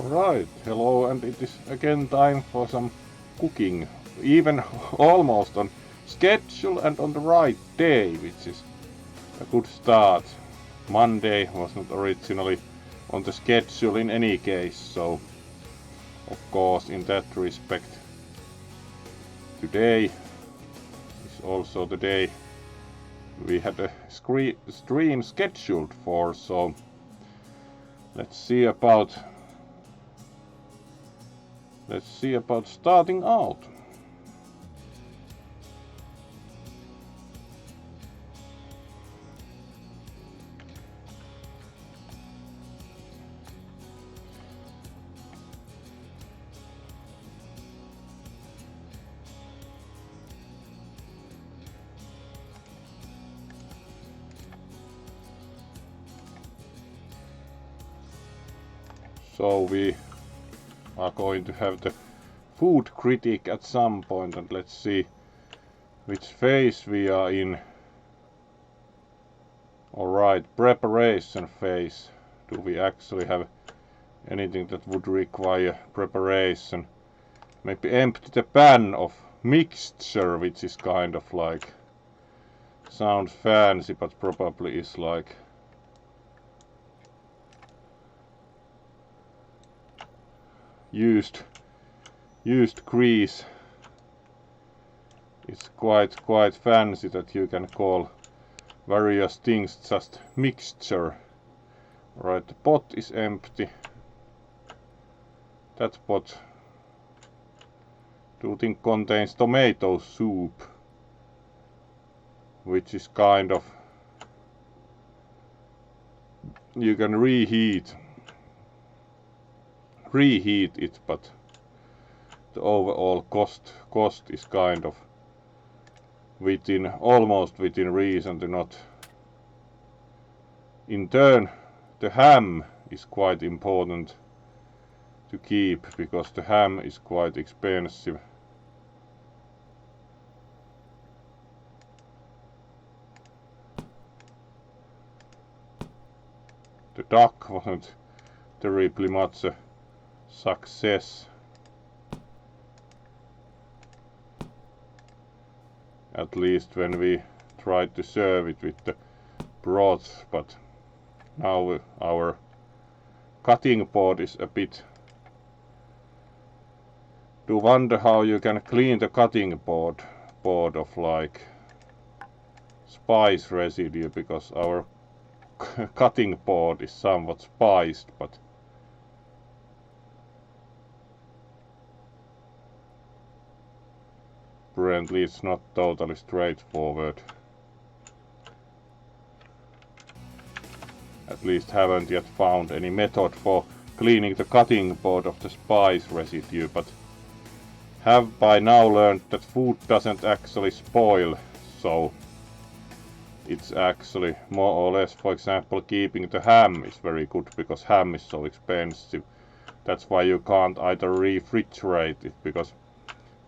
Alright, hello, and it is again time for some cooking. Even almost on schedule and on the right day, which is a good start. Monday was not originally on the schedule in any case, so of course in that respect today is also the day we had a stream scheduled for, so let's see about starting out. So we are going to have the food critic at some point, and let's see which phase we are in. Alright, preparation phase. Do we actually have anything that would require preparation? Maybe empty the pan of mixture, which is kind of like sounds fancy, but probably is like used grease. It's quite fancy that you can call various things just mixture. Right, the pot is empty. That pot, do you think, contains tomato soup, which is kind of, you can reheat it, but the overall cost is kind of almost within reason to not. In turn, the ham is quite important to keep, because the ham is quite expensive. The duck wasn't terribly much a success, at least when we tried to serve it with the broth, but now our cutting board is a bit. Do wonder how you can clean the cutting board of like spice residue, because our cutting board is somewhat spiced, but apparently it's not totally straightforward. At least haven't yet found any method for cleaning the cutting board of the spice residue, but have by now learned that food doesn't actually spoil, so it's actually more or less, for example, keeping the ham is very good, because ham is so expensive. That's why you can't either refrigerate it, because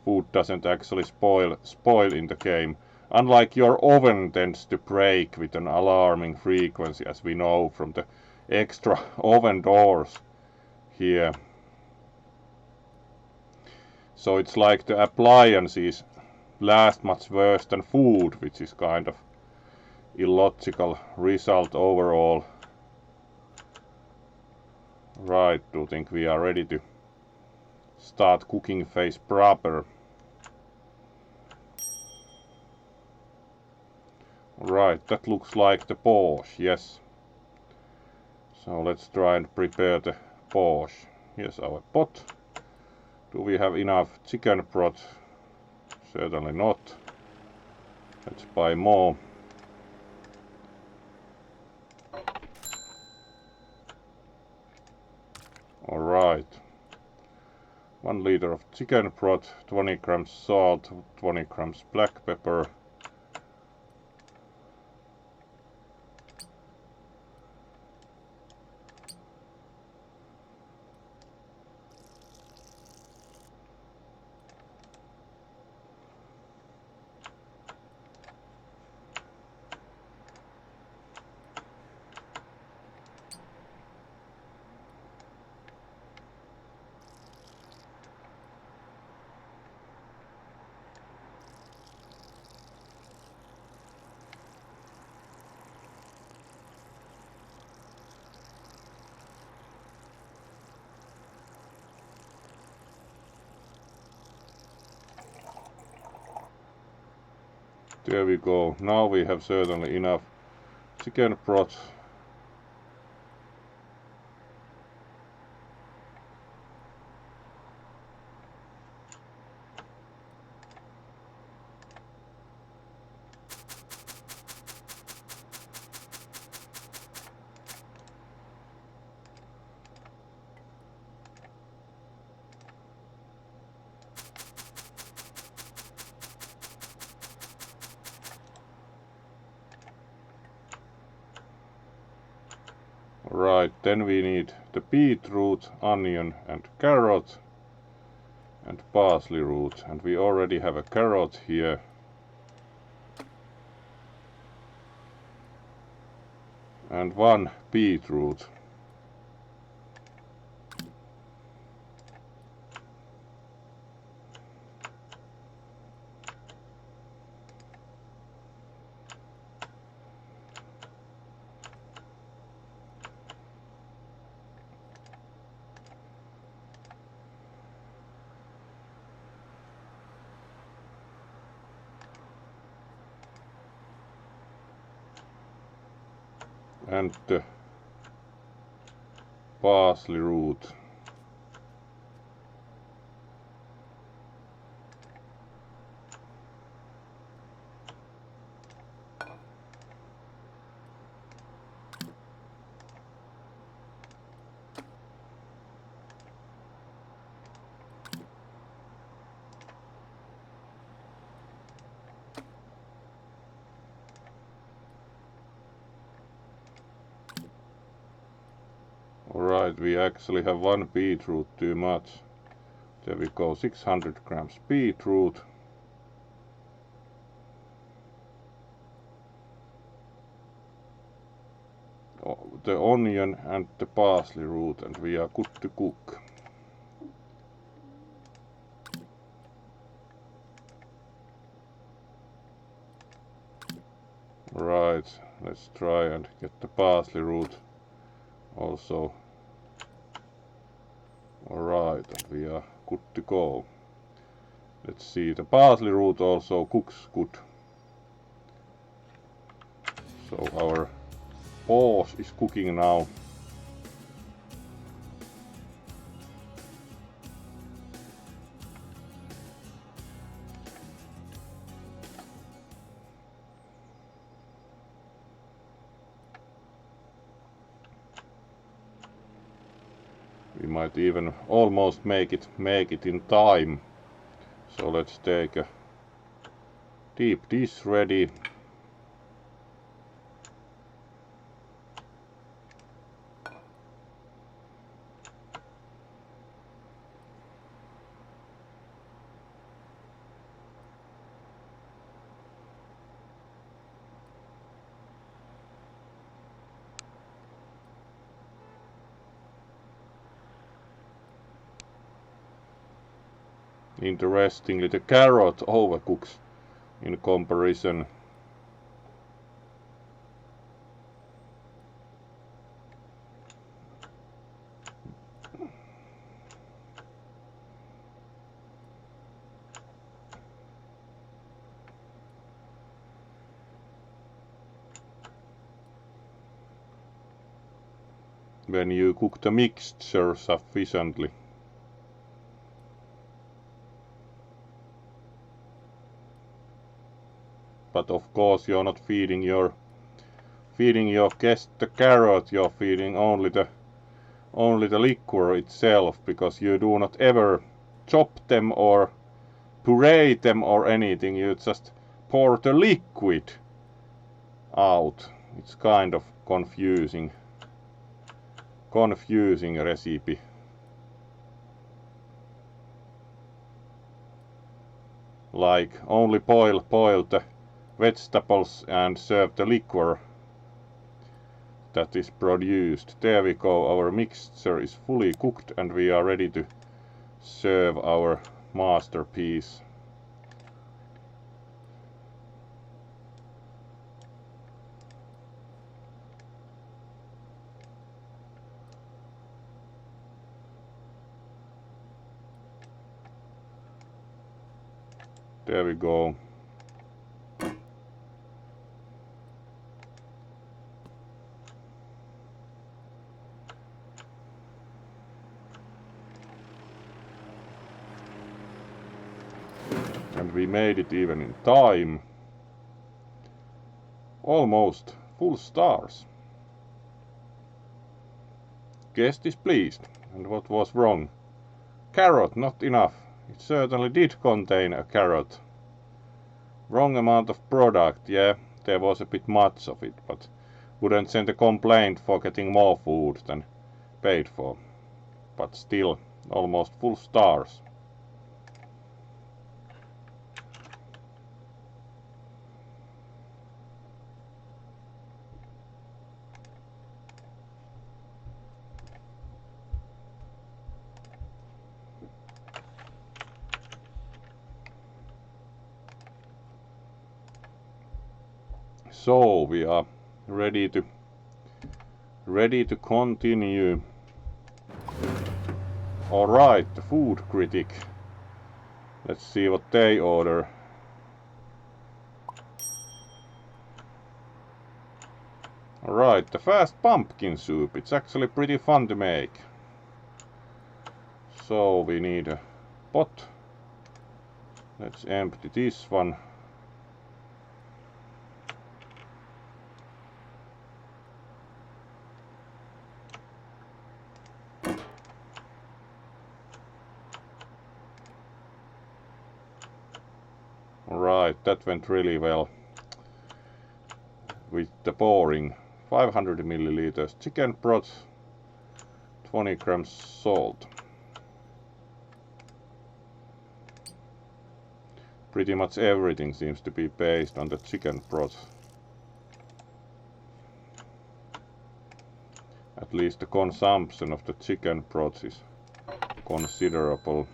food doesn't actually spoil in the game. Unlike your oven tends to break with an alarming frequency, as we know from the extra oven doors here. So it's like the appliances last much worse than food, which is kind of illogical result overall. Right, do you think we are ready to start cooking phase proper? Right, that looks like the posh, yes. So let's try and prepare the posh. Here's our pot. Do we have enough chicken broth? Certainly not. Let's buy more. Alright. 1 liter of chicken broth, 20 grams salt, 20 grams black pepper. There we go. Now we have certainly enough chicken broth. Right, then we need the beetroot, onion and carrot and parsley root, and we already have a carrot here. And 1 beetroot. And the parsley root. Alright, we actually have 1 beetroot too much. There we go, 600 grams beetroot. The onion and the parsley root, and we are good to cook. Right, let's try and get the parsley root also. Alright, and we are good to go. Let's see, the parsley root also cooks good. So our sauce is cooking now. We might even almost make it in time. So let's take a deep dish ready. Interestingly, the carrot overcooks in comparison. When you cook the mixture sufficiently. But of course you're not feeding your guest the carrot, you're feeding only the liquor itself, because you do not ever chop them or puree them or anything, you just pour the liquid out. It's kind of confusing recipe. Like only boil the vegetables and serve the liquor that is produced. There we go, our mixture is fully cooked and we are ready to serve our masterpiece. There we go. we made it even in time. Almost full stars. Guest is pleased. And what was wrong? Carrot, not enough. It certainly did contain a carrot. Wrong amount of product, yeah, there was a bit much of it, but wouldn't send a complaint for getting more food than paid for. But still, almost full stars. So we are ready to continue. Alright, the food critic. Let's see what they order. Alright, the fast pumpkin soup. It's actually pretty fun to make. So we need a pot. Let's empty this one. Alright, that went really well. With the pouring 500 milliliters chicken broth, 20 grams salt. Pretty much everything seems to be based on the chicken broth. At least the consumption of the chicken broth is considerable.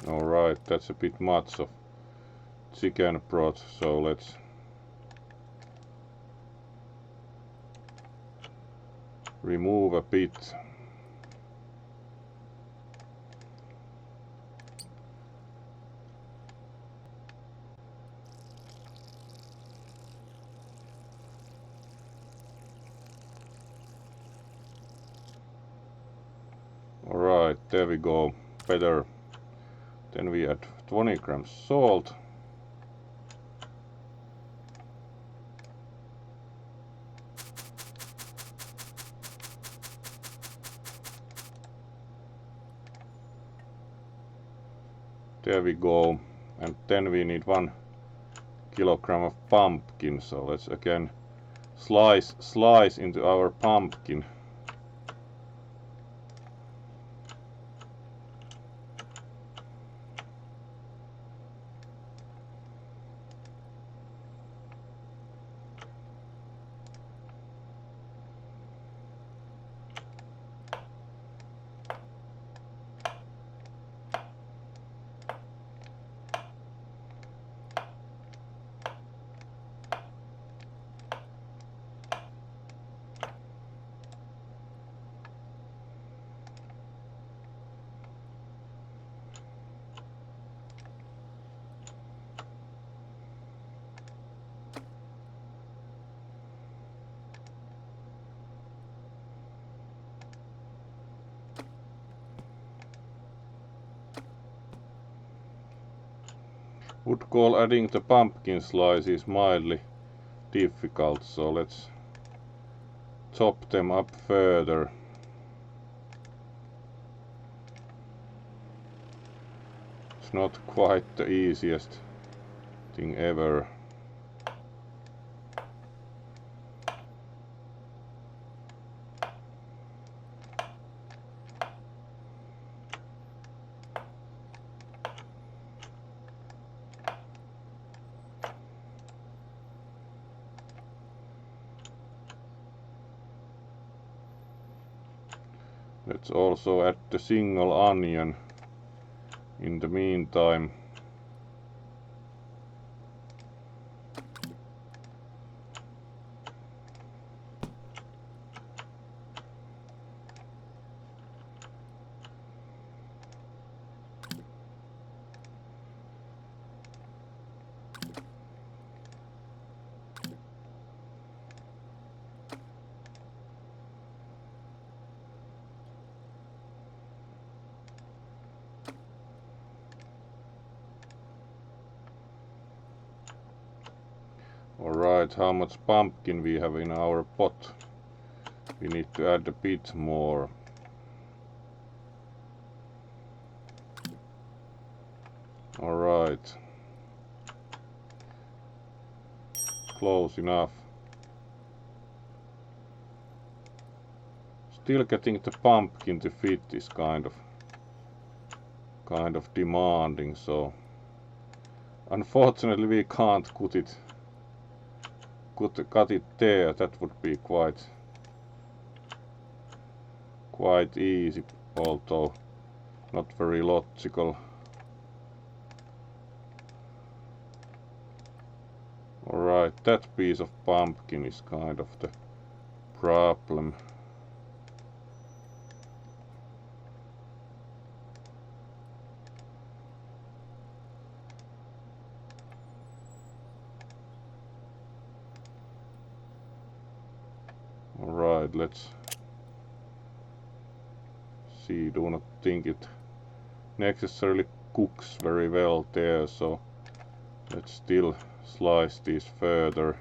Alright, that's a bit much of chicken broth, so let's remove a bit. Alright, there we go, better. Then we add 20 grams salt. There we go. And then we need 1 kilogram of pumpkin. So let's again slice into our pumpkin. Would call adding the pumpkin slices mildly difficult, so let's chop them up further. It's not quite the easiest thing ever. Let's also add the single onion in the meantime. Alright, how much pumpkin we have in our pot? We need to add a bit more. Alright. Close enough. Still getting the pumpkin to fit is kind of demanding, so unfortunately we can't cut it there. That would be quite easy, although not very logical. Alright, that piece of pumpkin is kind of the problem. Alright, let's see. Do not think it necessarily cooks very well there, so let's still slice these further.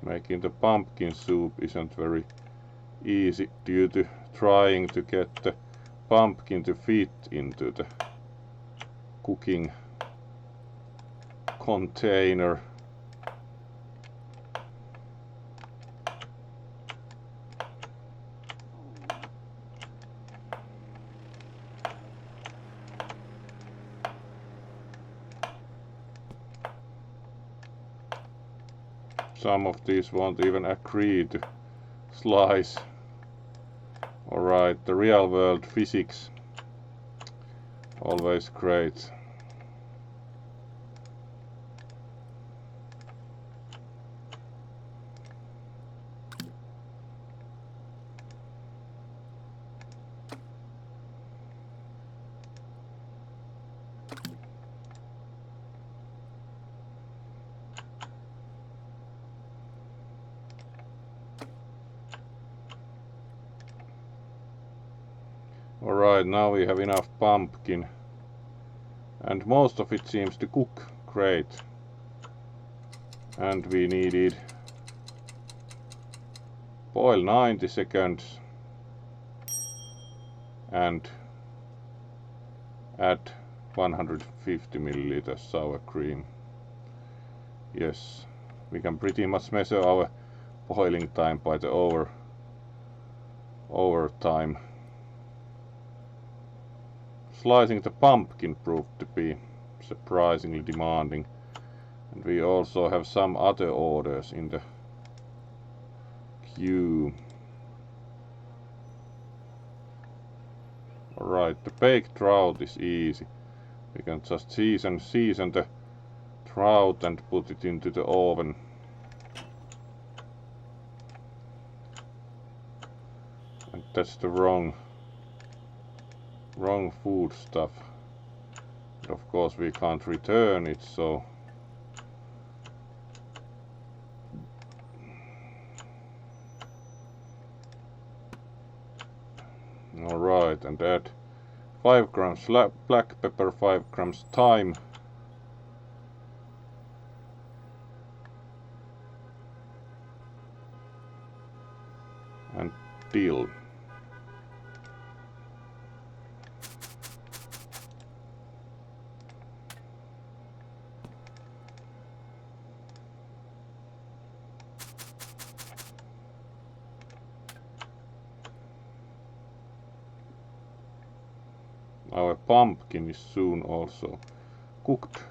Making the pumpkin soup isn't very easy due to trying to get the pumpkin to fit into the cooking container. Some of these won't even agree to slice. Alright, the real world physics. Always great. Alright, now we have enough pumpkin. And most of it seems to cook great. And we needed boil 90 seconds and add 150 milliliters sour cream. Yes, we can pretty much measure our boiling time by the over time. Slicing the pumpkin proved to be surprisingly demanding, and we also have some other orders in the queue. Alright, the baked trout is easy. We can just season the trout and put it into the oven. And that's the wrong food stuff. But of course we can't return it, so alright, and add 5 grams black pepper, 5 grams thyme, and dill. Our pumpkin is soon also cooked.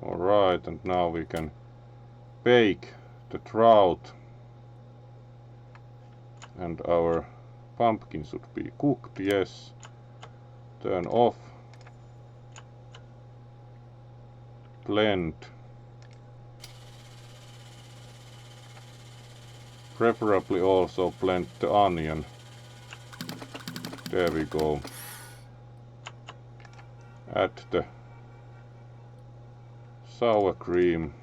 Alright, and now we can bake the trout. And our pumpkin should be cooked, yes. Turn off. Blend. Preferably also blend the onion. There we go. Add the sour cream.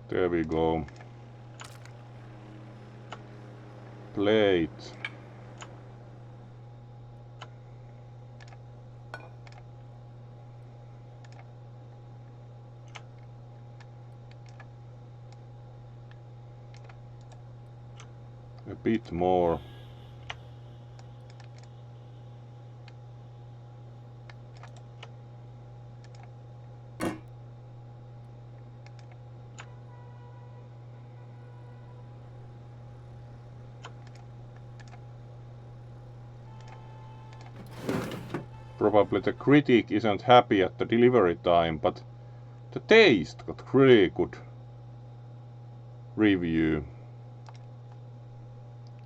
There we go. Plate. A bit more. Probably the critic isn't happy at the delivery time, but the taste got really good review.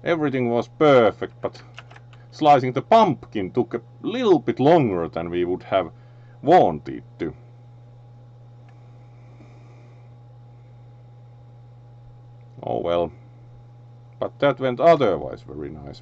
Everything was perfect, but slicing the pumpkin took a little bit longer than we would have wanted to. Oh well, but that went otherwise very nice.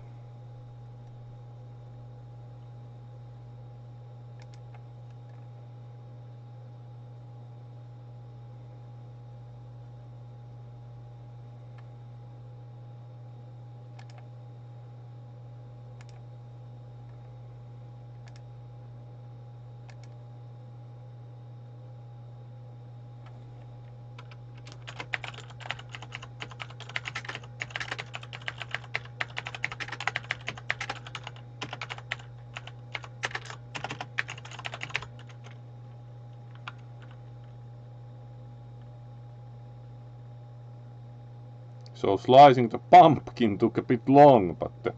So slicing the pumpkin took a bit long, but the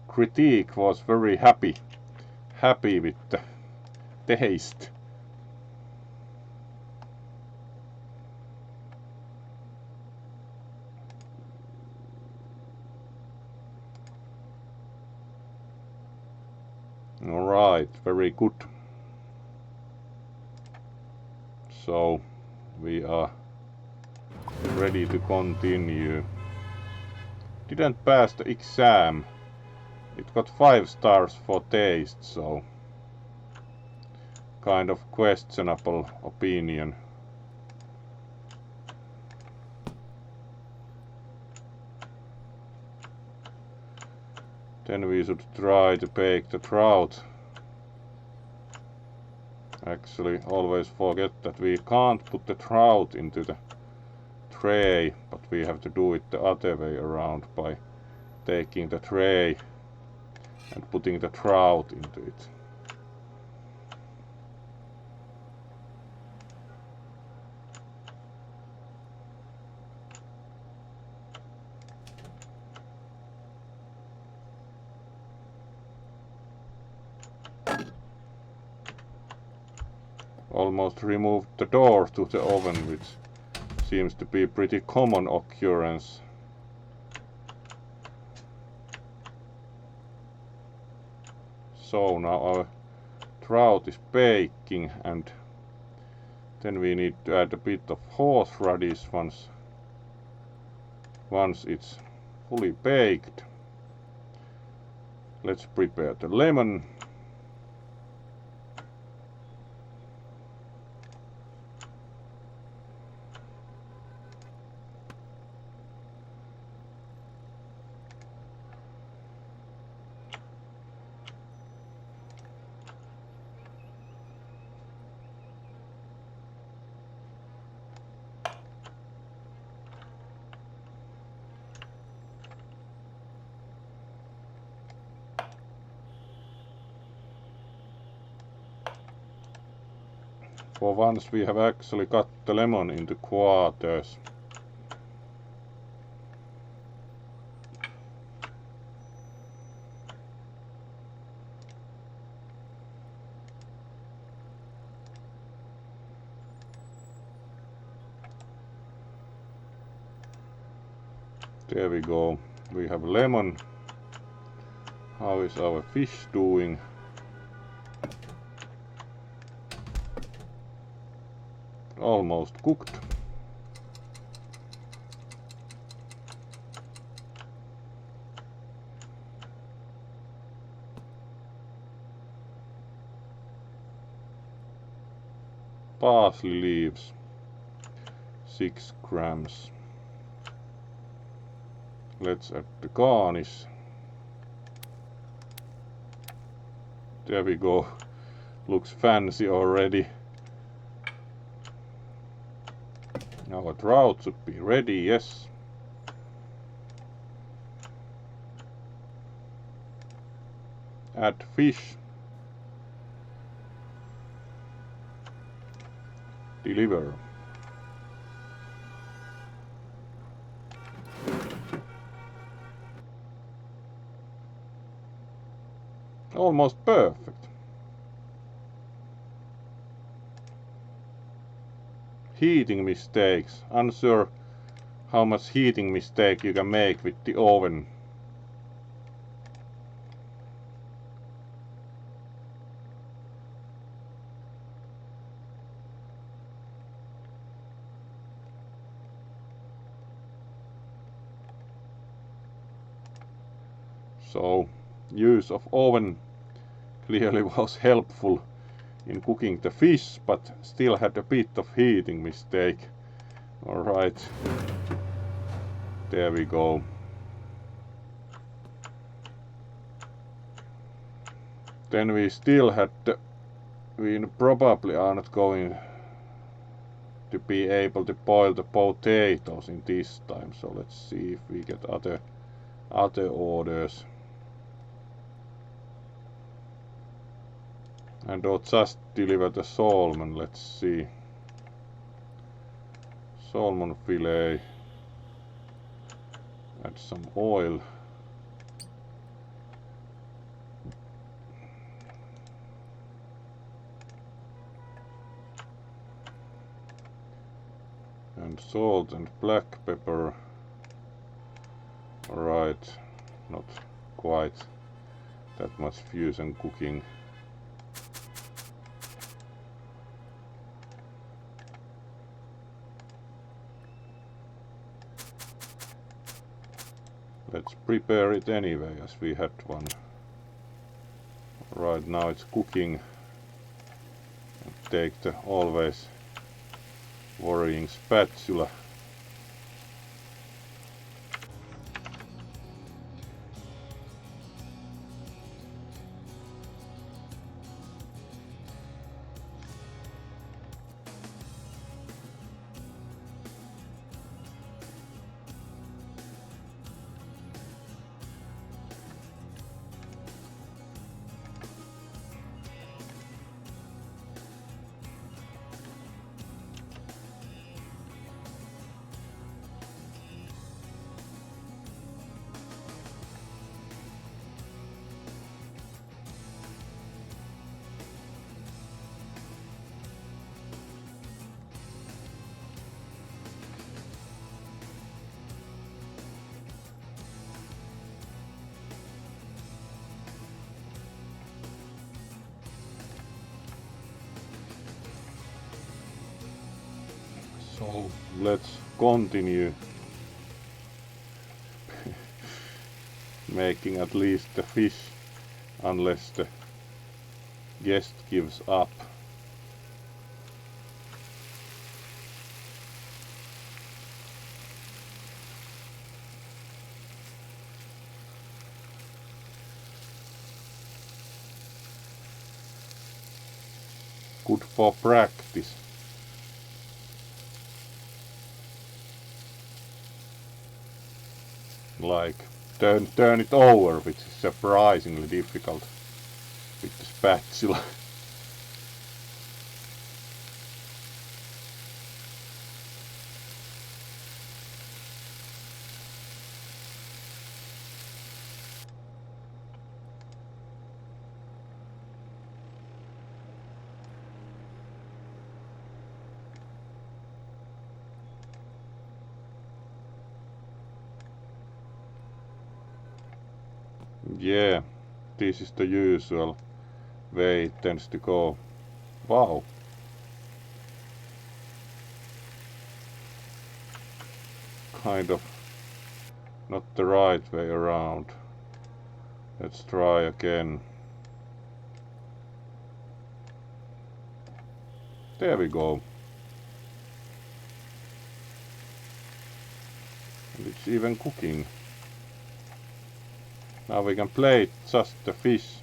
critique was very happy with the taste. Alright, very good. So we are ready to continue. Didn't pass the exam. It got 5 stars for taste, so kind of questionable opinion. Then we should try to bake the trout. Actually, always forget that we can't put the trout into the tray, but we have to do it the other way around by taking the tray and putting the trout into it. Almost removed the door to the oven, which seems to be a pretty common occurrence. So now our trout is baking, and then we need to add a bit of horseradish once it's fully baked. Let's prepare the lemon. For once we have actually cut the lemon into quarters. There we go. We have lemon. How is our fish doing? Almost cooked. Parsley leaves. 6 grams. Let's add the garnish. There we go. Looks fancy already. Our trout should be ready, yes. Add fish. Deliver. Almost perfect. Heating mistakes. Unsure how much heating mistake you can make with the oven. So, use of oven clearly was helpful in cooking the fish, but still had a bit of heating mistake. Alright, there we go. Then we still had we probably are not going to be able to boil the potatoes in this time, so let's see if we get other orders. And I'll just deliver the salmon, let's see. Salmon fillet. Add some oil. And salt and black pepper. Alright, not quite that much fusion cooking. Let's prepare it anyway, as we had one. Right now it's cooking. Take the always worrying spatula. So let's continue making at least the fish, unless the guest gives up. Good for practice. Like turn it over, which is surprisingly difficult with the spatula. Yeah, this is the usual way it tends to go. Wow. Kind of not the right way around. Let's try again. There we go. It's even cooking. Now we can plate just the fish.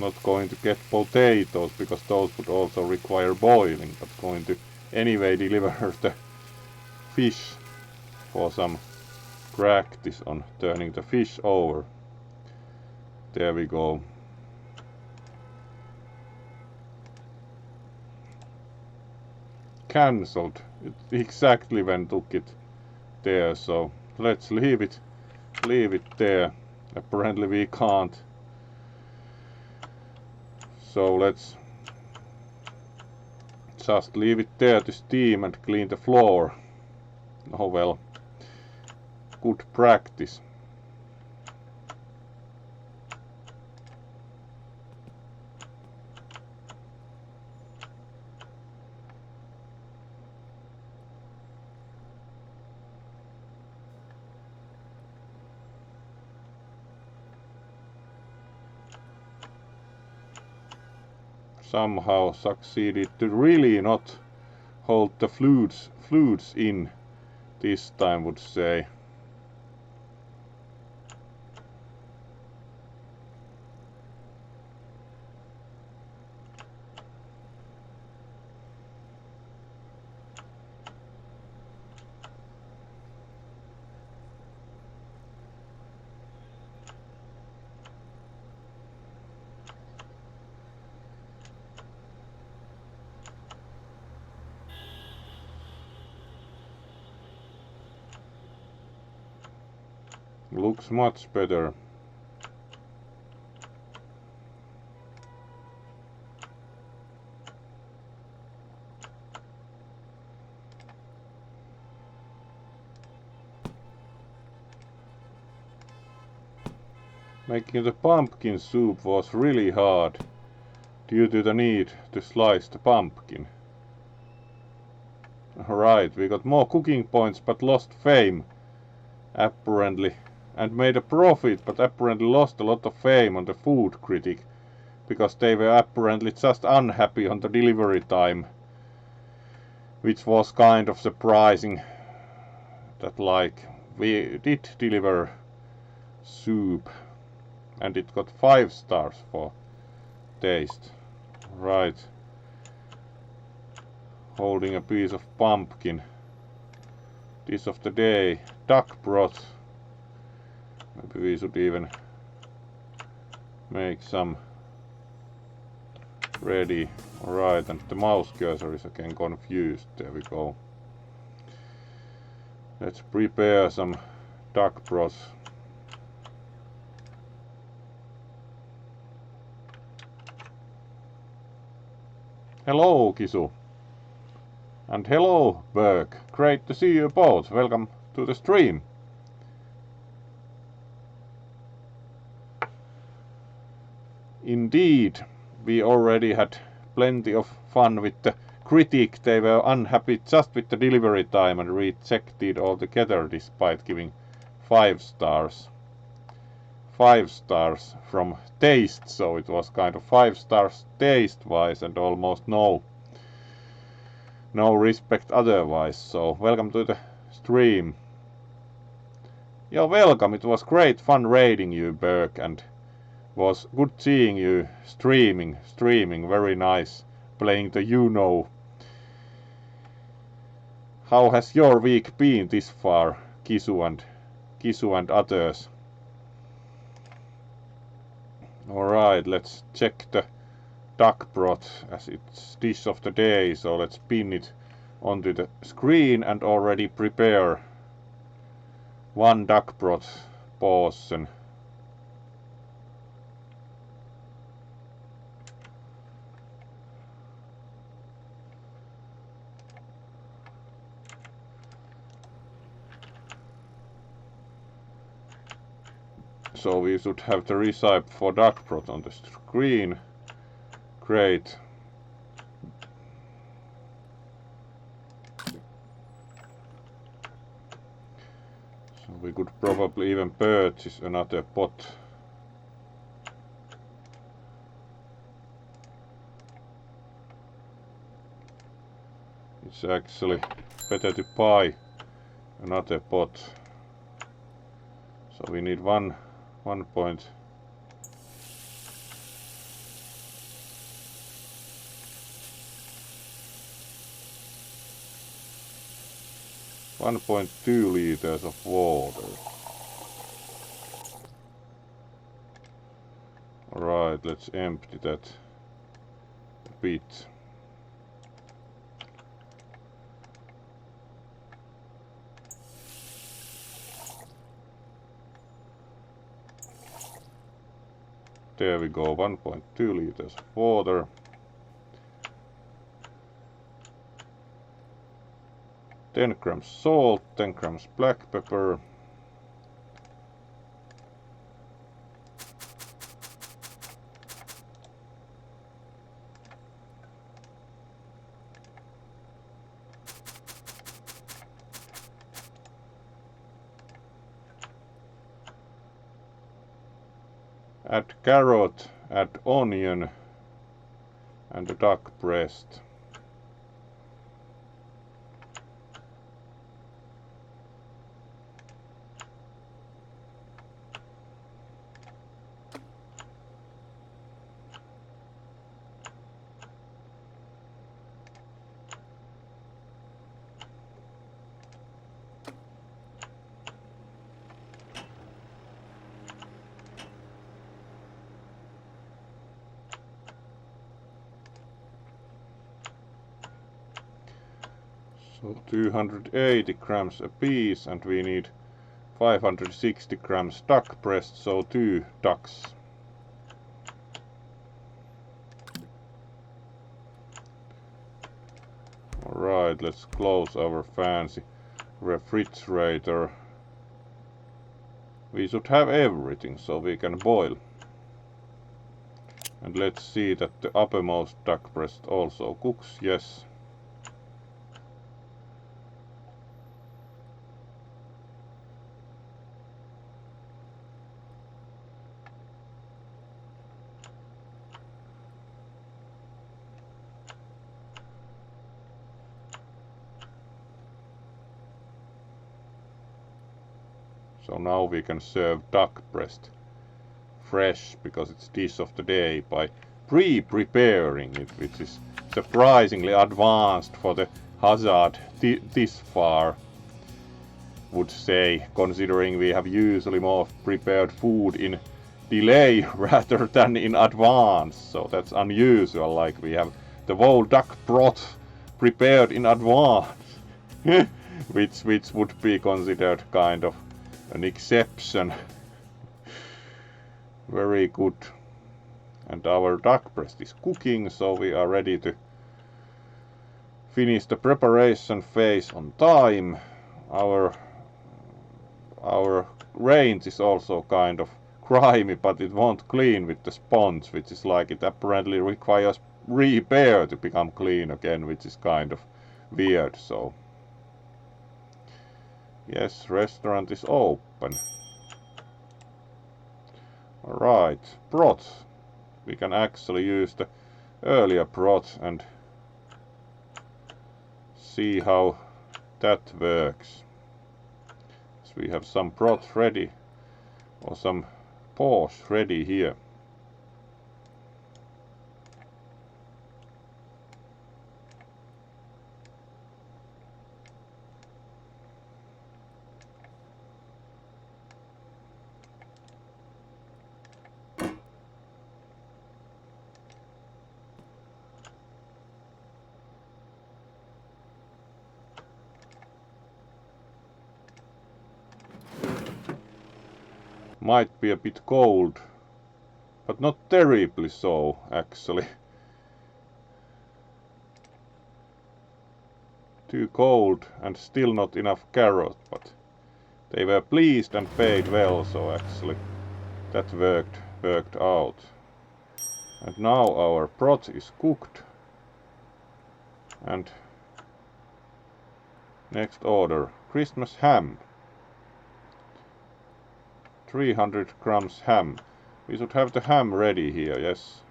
Not going to get potatoes because those would also require boiling, but going to anyway deliver the fish for some practice on turning the fish over. There we go. Cancelled. It exactly when took it there, so let's leave it there. Apparently we can't. So let's just leave it there to steam and clean the floor. Oh well, good practice. Somehow succeeded to really not hold the flutes in this time, would say. Looks much better. Making the pumpkin soup was really hard due to the need to slice the pumpkin. Alright, we got more cooking points but lost fame, apparently. And made a profit, but apparently lost a lot of fame on the food critic, because they were apparently just unhappy on the delivery time, which was kind of surprising. That like, we did deliver soup, and it got 5 stars for taste. Right. Holding a piece of pumpkin. Dish of the day, duck broth. Maybe we should even make some ready. Alright, and the mouse cursor is again confused. There we go. Let's prepare some duck broth. Hello, Kisu. And hello, Berg. Great to see you both. Welcome to the stream. Indeed, we already had plenty of fun with the critic. They were unhappy just with the delivery time and rejected altogether despite giving 5 stars. 5 stars from taste, so it was kind of 5 stars taste-wise and almost no respect otherwise. So welcome to the stream. You're welcome. It was great fun raiding you, Berg, and was good seeing you streaming, very nice, playing the you-know. How has your week been this far, Kisu and others? Alright, let's check the duck broth as it's dish of the day, so let's pin it onto the screen and already prepare 1 duck broth portion. So we should have the recipe for duck broth on the screen. Great. So we could probably even purchase another pot. It's actually better to buy another pot. So we need one point. .2 liters of water. Alright, let's empty that a bit. There we go, 1.2 liters of water. Ten grams salt, 10 grams black pepper. Add carrot, add onion, and a duck breast. So 280 grams a piece, and we need 560 grams duck breast, so 2 ducks. Alright, let's close our fancy refrigerator. We should have everything so we can boil. And let's see that the uppermost duck breast also cooks. Yes. So now we can serve duck breast fresh, because it's dish of the day, by pre-preparing it, which is surprisingly advanced for the hazard this far, would say, considering we have usually more prepared food in delay rather than in advance. So that's unusual, like we have the whole duck broth prepared in advance, which would be considered kind of an exception. Very good. And our duck breast is cooking, so we are ready to finish the preparation phase on time. Our range is also kind of grimy, but it won't clean with the sponge, which is like it apparently requires repair to become clean again, which is kind of weird. So yes, restaurant is open. Alright, broth. We can actually use the earlier broth and see how that works. So we have some broth ready, or some paws ready here. Might be a bit cold, but not terribly so, actually. Too cold and still not enough carrot, but they were pleased and paid well, so actually that worked out. And now our broth is cooked. And next order, Christmas ham. 300 grams ham. We should have the ham ready here, yes.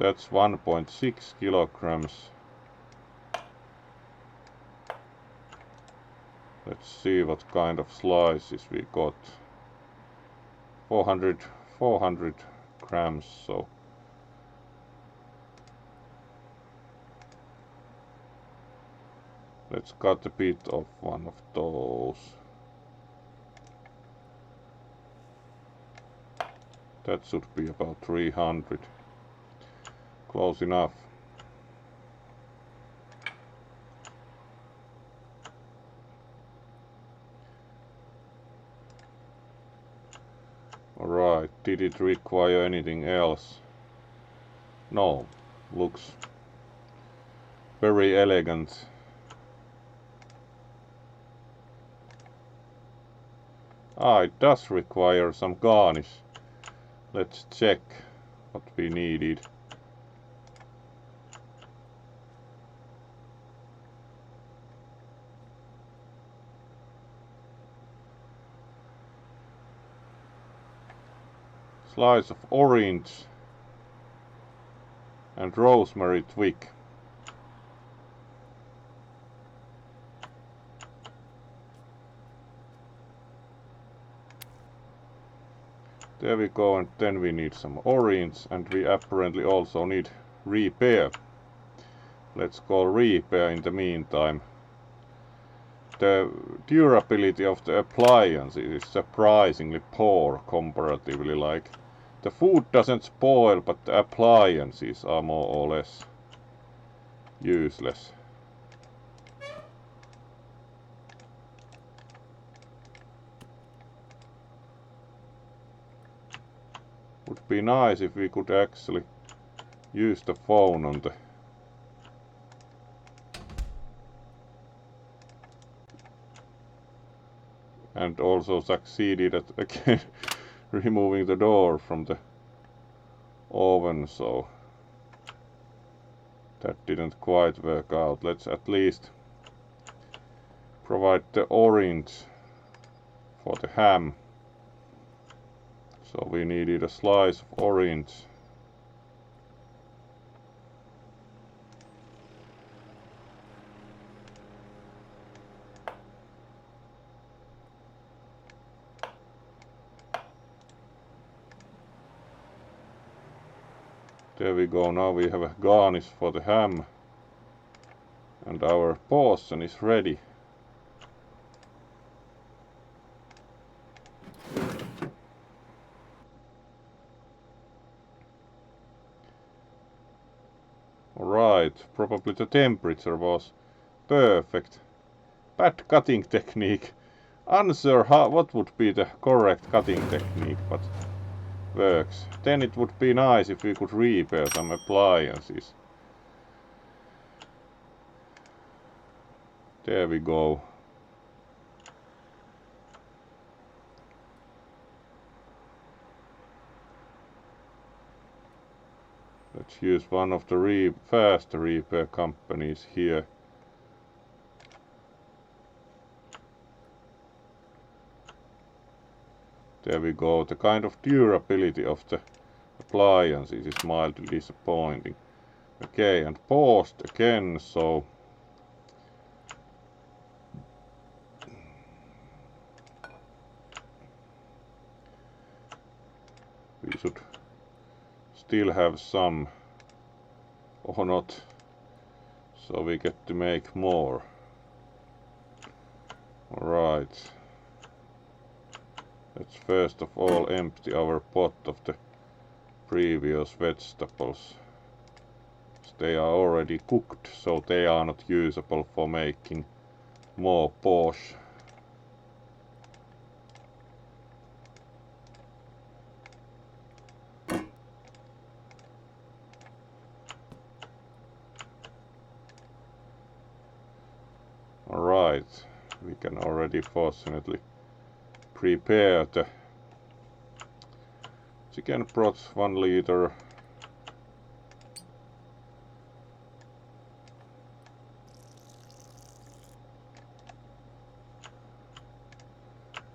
That's 1.6 kilograms. Let's see what kind of slices we got. 400 grams, so let's cut a bit of one of those. That should be about 300. Close enough. Alright, did it require anything else? No, looks very elegant. Ah, it does require some garnish. Let's check what we needed. Slice of orange and rosemary twig. There we go, and then we need some orange, and we apparently also need repair. Let's call repair in the meantime. The durability of the appliance is surprisingly poor comparatively. Like, the food doesn't spoil, but the appliances are more or less useless. Would be nice if we could actually use the phone on the and also succeeded at again removing the door from the oven, so that didn't quite work out. Let's at least provide the orange for the ham. So we needed a slice of orange. There we go, now we have a garnish for the ham. And our portion is ready. Alright, probably the temperature was perfect. Bad cutting technique. Unsure what would be the correct cutting technique, but works. Then it would be nice if we could repair some appliances. There we go. Let's use one of the fast repair companies here. There we go. The kind of durability of the appliances is mildly disappointing. Okay, and paused again, so we should still have some, or not, so we get to make more. Alright, let's first of all empty our pot of the previous vegetables. They are already cooked, so they are not usable for making more borscht. Alright, we can already fortunately prepare the chicken broth, 1 liter.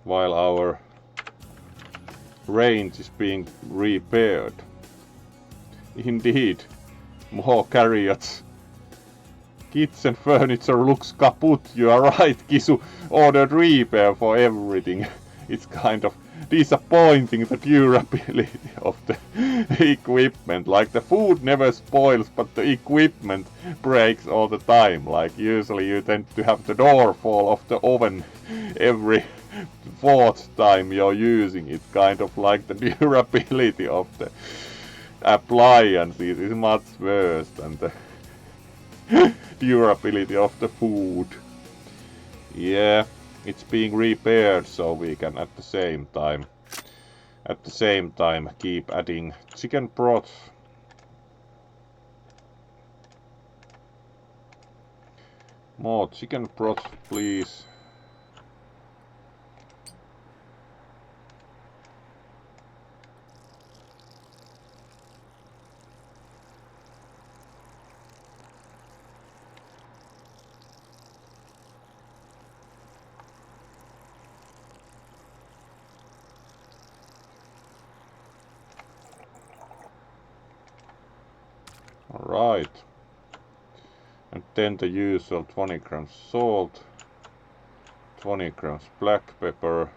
While our range is being repaired. Indeed, More carrots. Kitchen furniture looks kaput. You are right, Kisu. Ordered repair for everything. It's kind of disappointing, the durability of the equipment. Like, the food never spoils, but the equipment breaks all the time. Like, usually you tend to have the door fall off the oven every fourth time you're using it. Kind of like the durability of the appliances is much worse than the durability of the food. Yeah, it's being repaired, so we can at the same time keep adding chicken broth. More chicken broth, please. Alright. And then the usual 20 grams salt, 20 grams black pepper,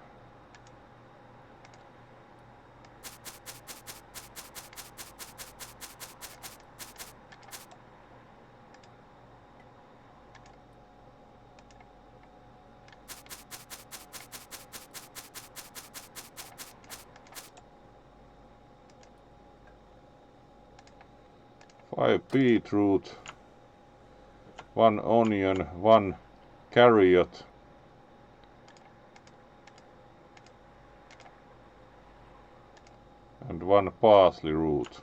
five beetroot, 1 onion, 1 carrot, and 1 parsley root.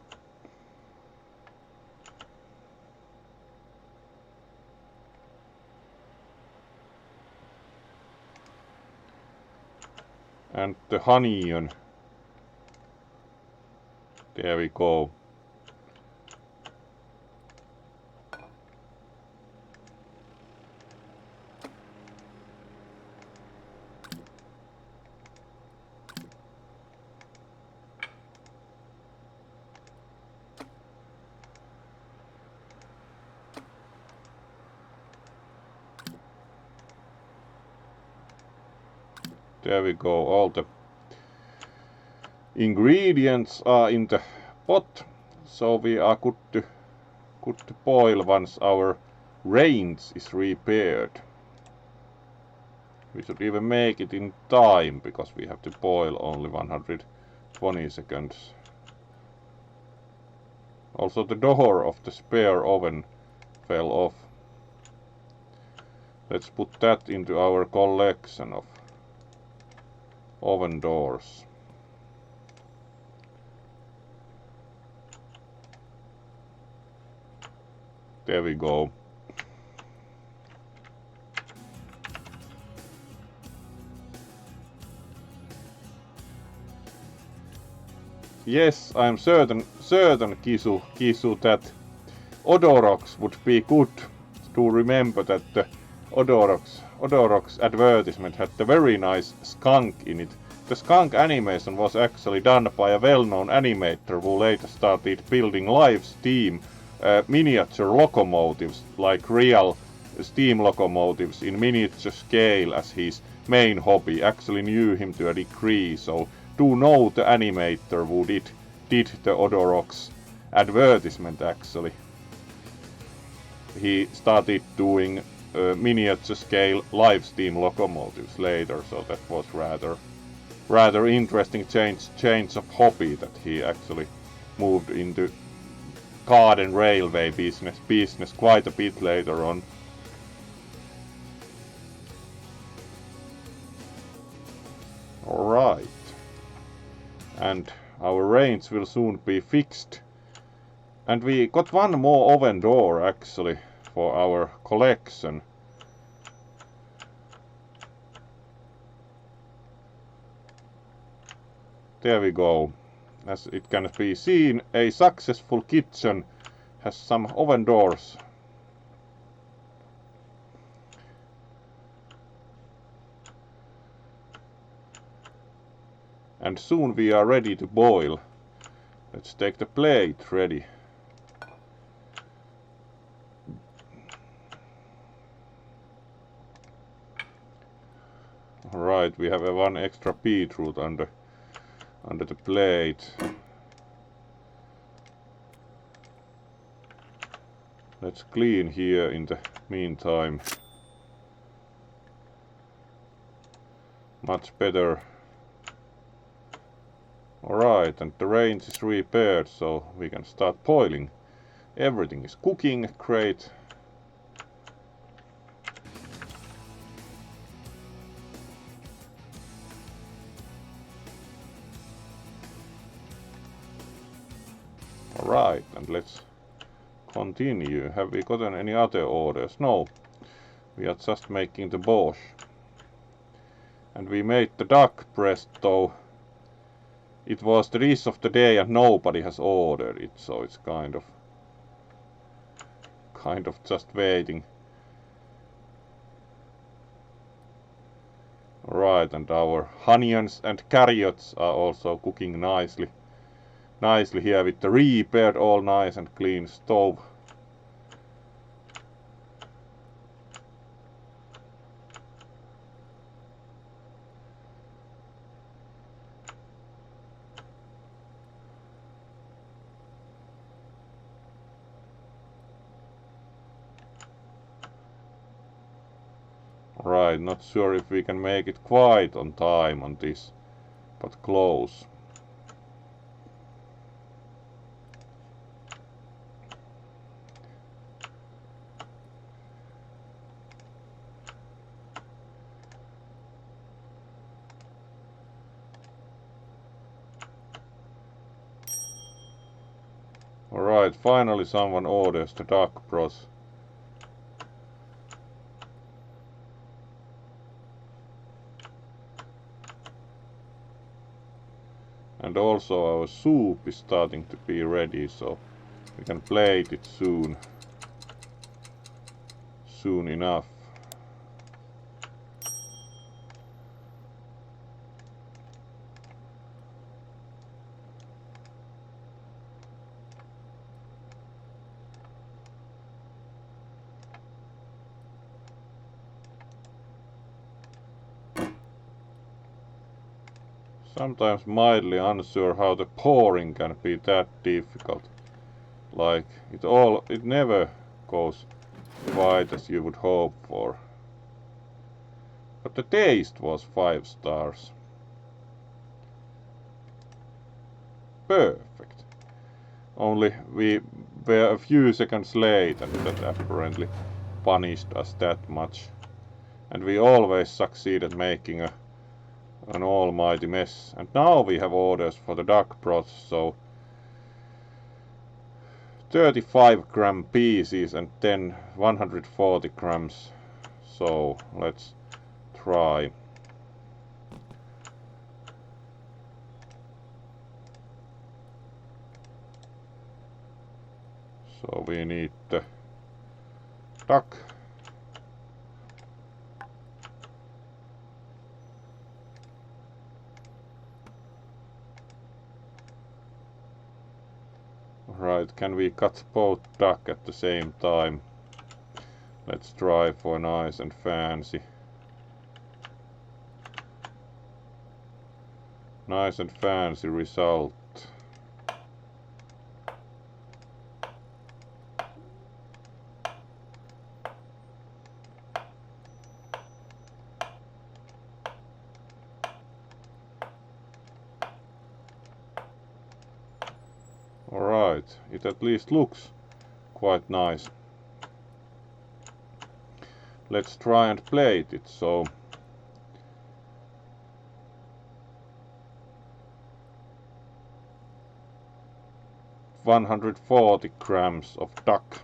And the onion. There we go. There we go, all the ingredients are in the pot, so we are good to boil once our range is repaired. We should even make it in time, because we have to boil only 120 seconds. Also, the door of the spare oven fell off. Let's put that into our collection of oven doors. There we go. Yes, I'm certain, Kisu, that Odorox would be good to remember that the Odorox advertisement had a very nice skunk in it. The skunk animation was actually done by a well-known animator who later started building live steam miniature locomotives, like real steam locomotives in miniature scale, as his main hobby. Actually knew him to a degree, so do know the animator who did the Odorox advertisement. Actually, he started doing miniature scale live steam locomotives later, so that was rather interesting change of hobby, that he actually moved into garden railway business quite a bit later on. Alright. And our range will soon be fixed. And we got one more oven door actually for our collection. There we go. As it can be seen, a successful kitchen has some oven doors. And soon we are ready to boil. Let's take the plate ready. Alright, we have a one extra beetroot under the plate. Let's clean here in the meantime. Much better. Alright, and the range is repaired, so we can start boiling. Everything is cooking, great. Alright, and let's continue. Have we gotten any other orders? No. We are just making the borscht. And we made the duck breast, though it was the dish of the day and nobody has ordered it, so it's kind of just waiting. Alright, and our onions and carrots are also cooking nicely here with the repaired all nice and clean stove. Right, not sure if we can make it quite on time on this, but close. Alright, finally someone orders the duck broth. And also our soup is starting to be ready, so we can plate it soon enough. Sometimes mildly unsure how the pouring can be that difficult. Like, it never goes quite as you would hope for. But the taste was 5 stars. Perfect. Only we were a few seconds late and that apparently punished us that much. And we always succeeded making an almighty mess. And now we have orders for the duck broth, so 35-gram pieces and then 140 grams. So let's try. So we need the duck. Right, can we cut both duck at the same time? Let's try for nice and fancy. Nice and fancy result. Alright, it at least looks quite nice. Let's try and plate it, so 140 grams of duck.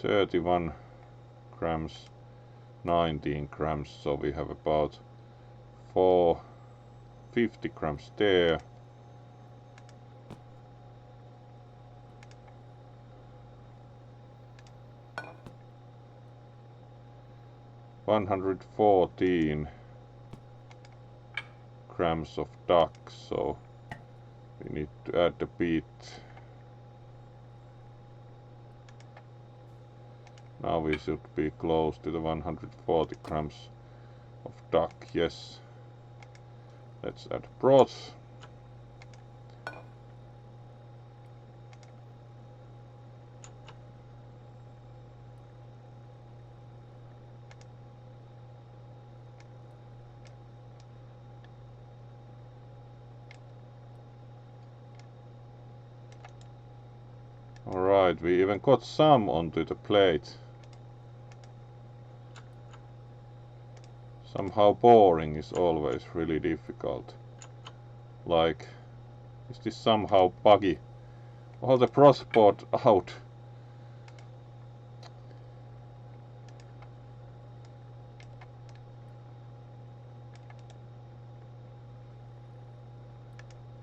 $31 grams, 19 grams, so we have about 450 grams there. $114 grams of duck, so we need to add a bit. Now we should be close to the 140 grams of duck, yes. Let's add broth. Alright, we even got some onto the plate. Somehow pouring is always really difficult. Like, is this somehow buggy? All the broth poured out.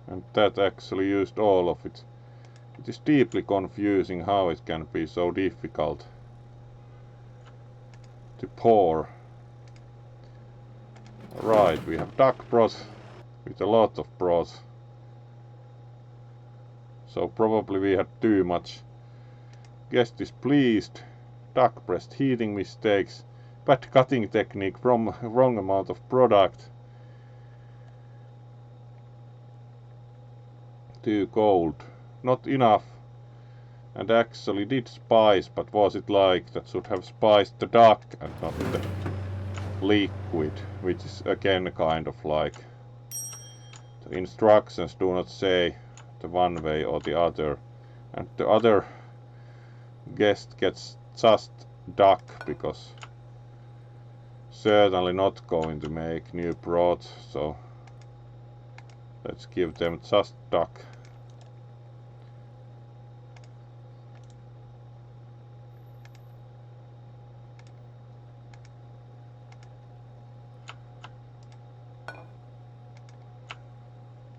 And that actually used all of it. It is deeply confusing how it can be so difficult to pour. Right, we have duck broth with a lot of broth. So probably we had too much. Guest is pleased. Duck breast heating mistakes. Bad cutting technique from wrong amount of product. Too cold. Not enough. And actually did spice, but was it like that should have spiced the duck and not the liquid, which is again kind of like the instructions do not say the one way or the other, and the other guest gets just duck because certainly not going to make new broth, so let's give them just duck.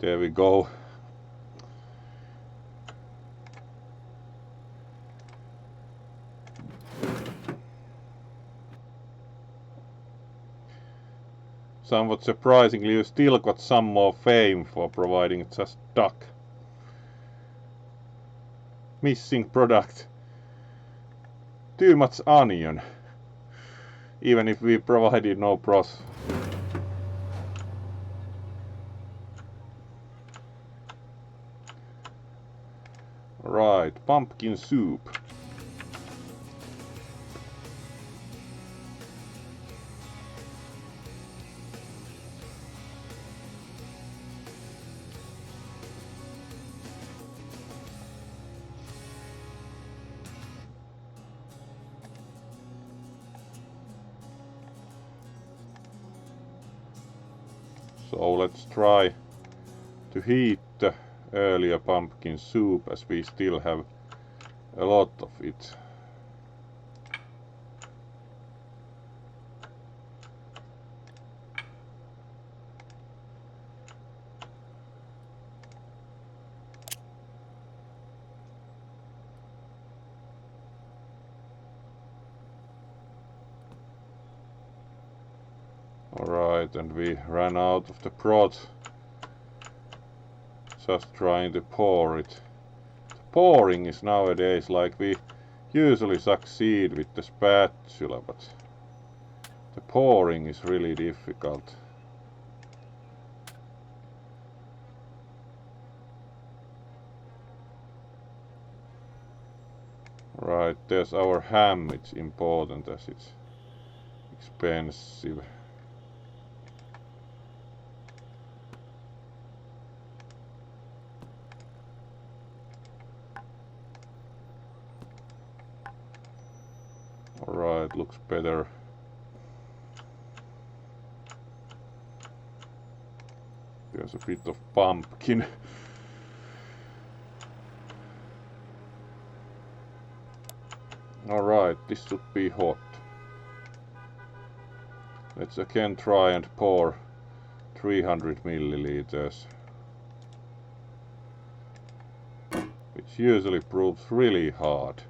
There we go. Somewhat surprisingly, you still got some more fame for providing just duck. Missing product. Too much onion. Even if we provided no broth. Right, pumpkin soup. So let's try to heat the earlier pumpkin soup as we still have a lot of it. Alright, and we ran out of the broth. Just trying to pour it. The pouring is nowadays like we usually succeed with the spatula, but the pouring is really difficult. Right, there's our ham. It's important as it's expensive. Alright, looks better. There's a bit of pumpkin. Alright, this should be hot. Let's again try and pour 300 milliliters. Which usually proves really hard.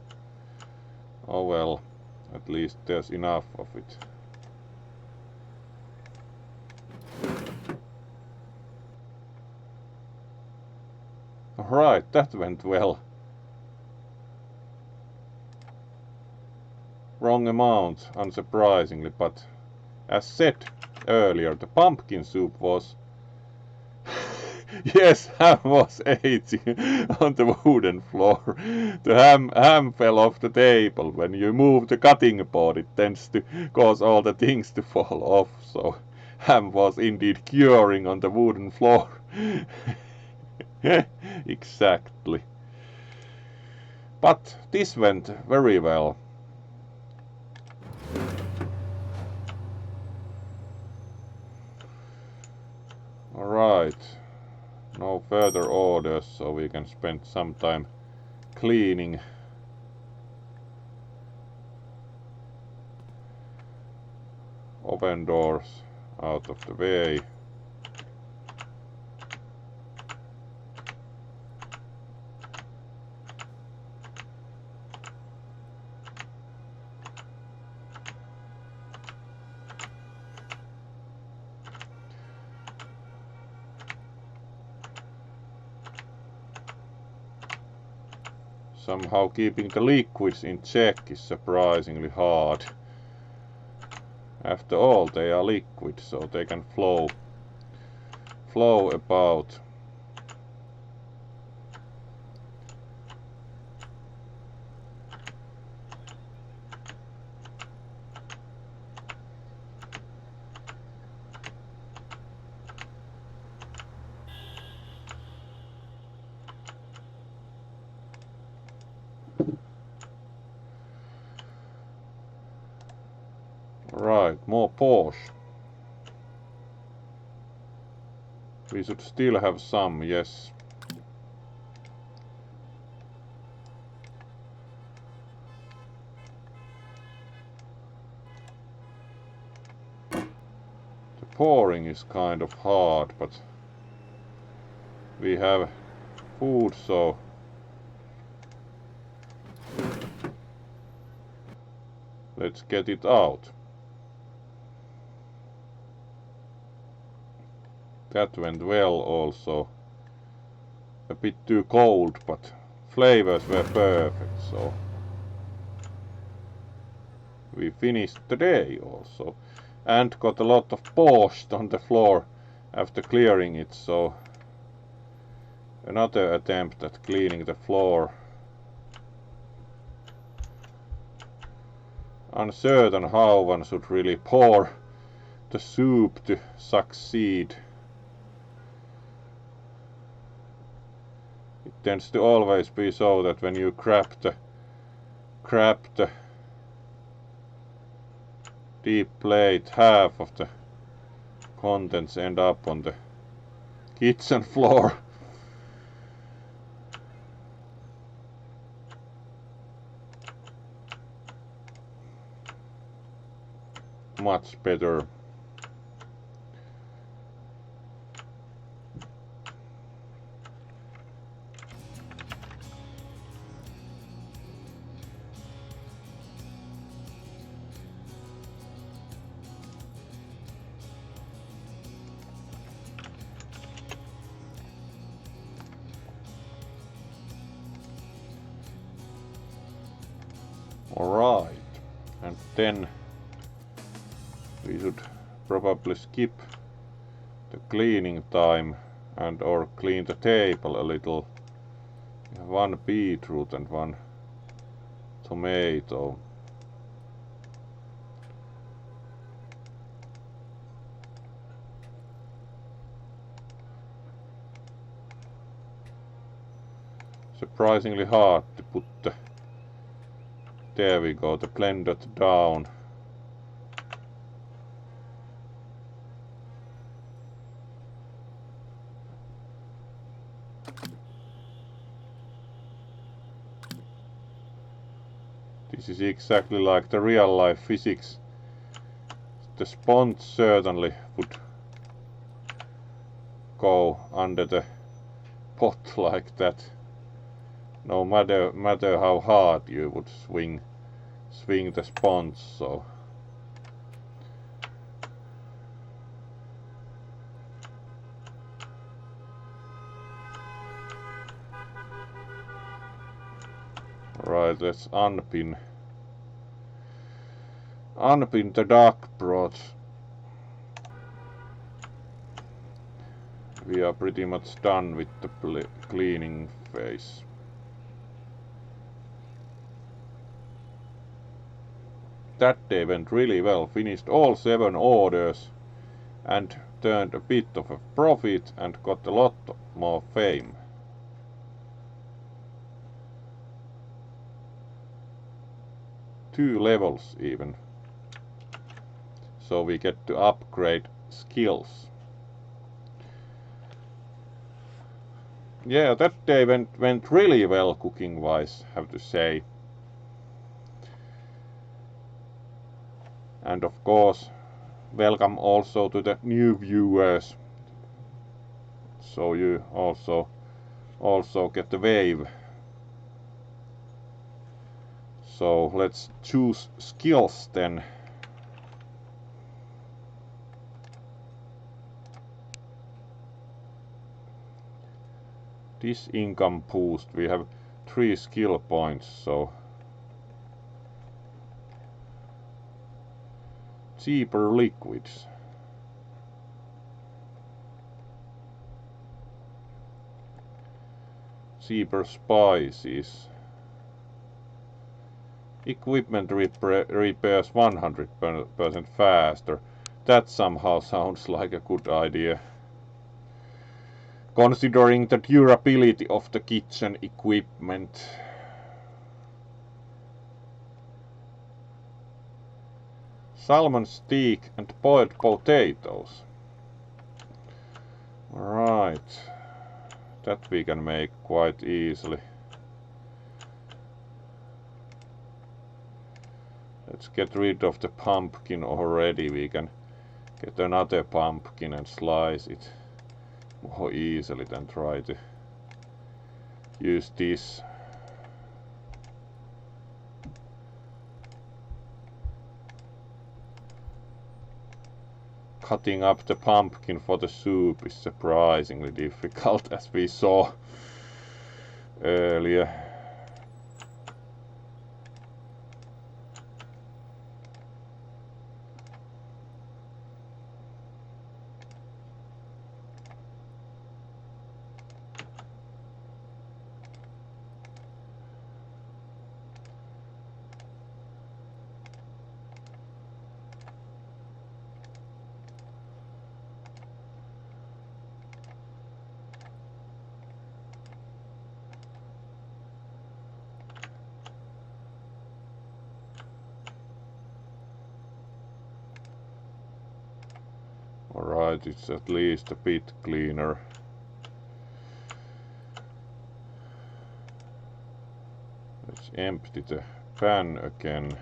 Oh well, at least there's enough of it. Alright, that went well. wrong amount, unsurprisingly, but as said earlier, the pumpkin soup was... Yes, ham was aging on the wooden floor. The ham fell off the table. When you move the cutting board, it tends to cause all the things to fall off, so ham was indeed curing on the wooden floor. Exactly. But this went very well. Alright. No further orders, so we can spend some time cleaning. Oven doors out of the way. Somehow keeping the liquids in check is surprisingly hard. After all, they are liquid, so they can flow about. Right, more Porsche. We should still have some, yes. The pouring is kind of hard, but we have food, so let's get it out. That went well also. A bit too cold, but flavors were perfect, so we finished the day also. And got a lot of Porsche on the floor after clearing it, so another attempt at cleaning the floor. Uncertain how one should really pour the soup to succeed. It tends to always be so that when you grab the deep plate, half of the contents end up on the kitchen floor. Much better. Alright, and then we should probably skip the cleaning time and or clean the table a little. We have one beetroot and one tomato. Surprisingly hard to put the... There we go, the blender down. This is exactly like the real life physics. The sponge certainly would go under the pot like that. No matter how hard you would swing the sponge, so right, let's unpin Unpin the duck broth. We are pretty much done with the cleaning phase. That day went really well, finished all 7 orders and turned a bit of a profit and got a lot more fame. Two levels even. So we get to upgrade skills. Yeah, that day went really well cooking wise, have to say. And of course, welcome also to the new viewers. So you also get the wave. So let's choose skills then. This income boost, we have 3 skill points, so cheaper liquids. Cheaper spices. Equipment repairs 100% faster. That somehow sounds like a good idea. Considering the durability of the kitchen equipment. Salmon steak and boiled potatoes. Right. That we can make quite easily. Let's get rid of the pumpkin already. We can get another pumpkin and slice it more easily than try to use this. Cutting up the pumpkin for the soup is surprisingly difficult, as we saw earlier. Alright, it's at least a bit cleaner. Let's empty the pan again.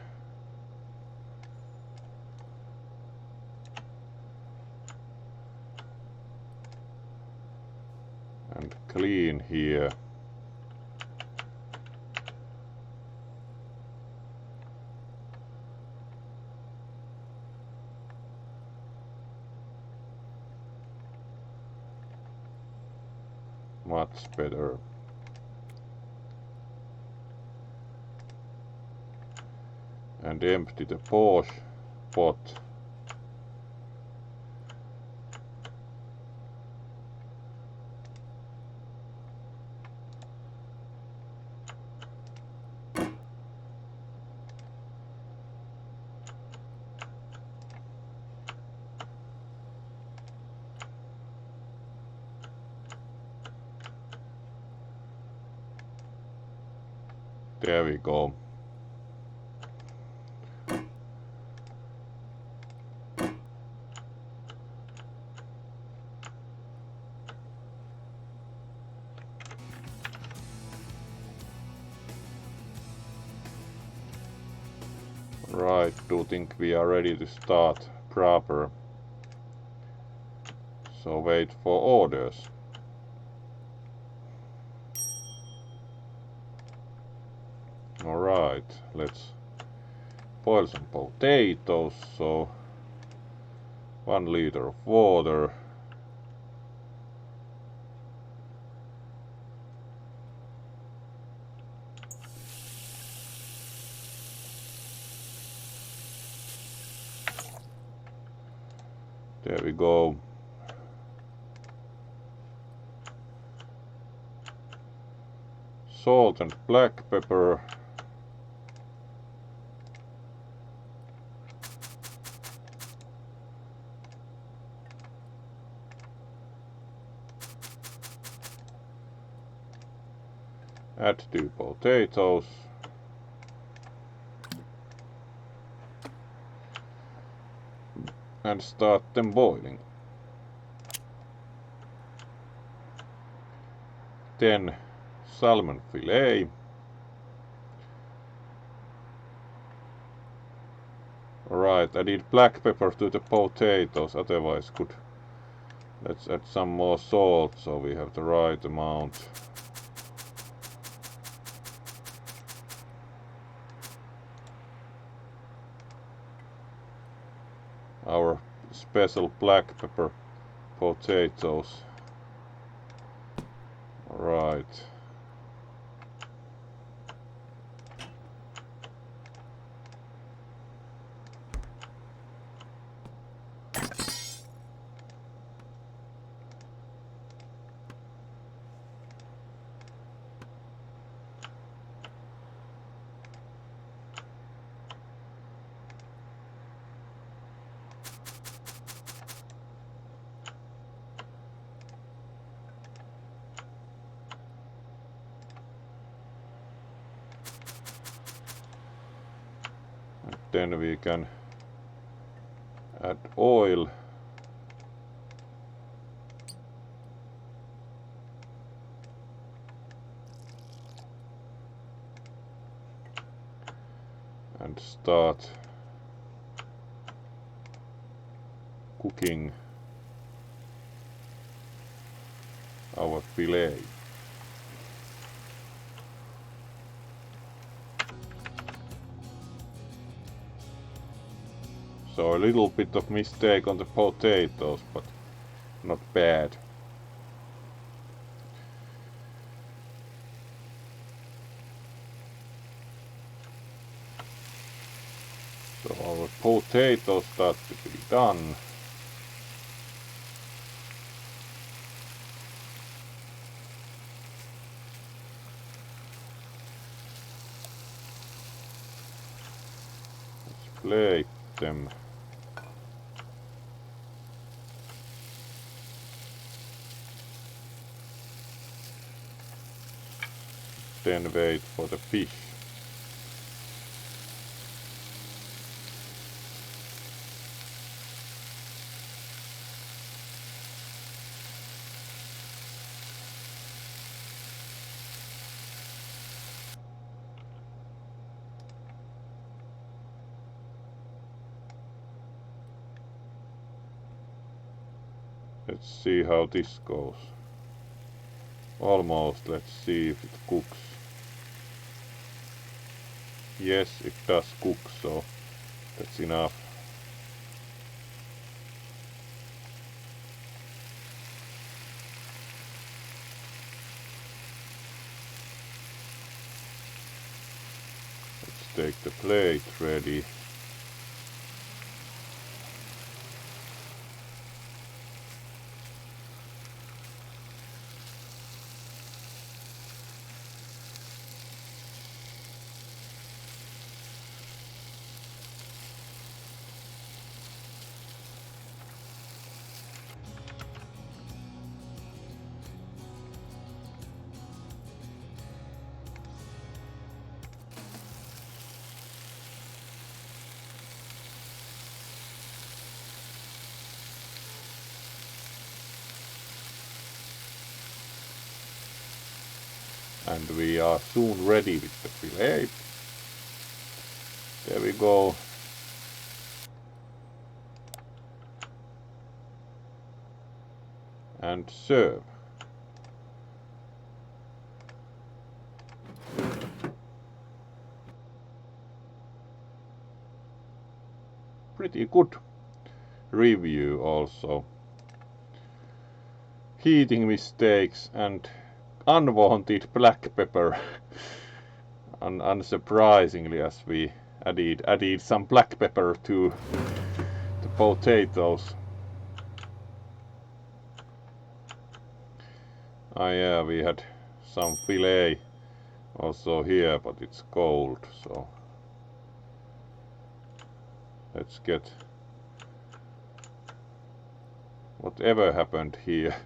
And clean here. Much better. And empty the pot. There we go. Right, do think we are ready to start proper. So wait for orders. Alright, let's boil some potatoes. So 1 liter of water. There we go. Salt and black pepper. Add 2 potatoes. And start them boiling. Then salmon fillet. Alright, I need black pepper to the potatoes, otherwise could. Let's add some more salt so we have the right amount. Our special black pepper potatoes. Right. Then we can add oil. And start cooking our fillet. So a little bit of mistake on the potatoes, but not bad. So our potatoes start to be done. Let's plate them. Then wait for the fish. Let's see how this goes. Almost, let's see if it cooks. Yes, it does cook, so that's enough. Let's take the plate ready. And we are soon ready with the fillet. There we go. And serve. Pretty good review also. Heating mistakes and unwanted black pepper. Unsurprisingly, as we added some black pepper to the potatoes. Ah yeah, we had some fillet also here, but it's cold, so let's get whatever happened here.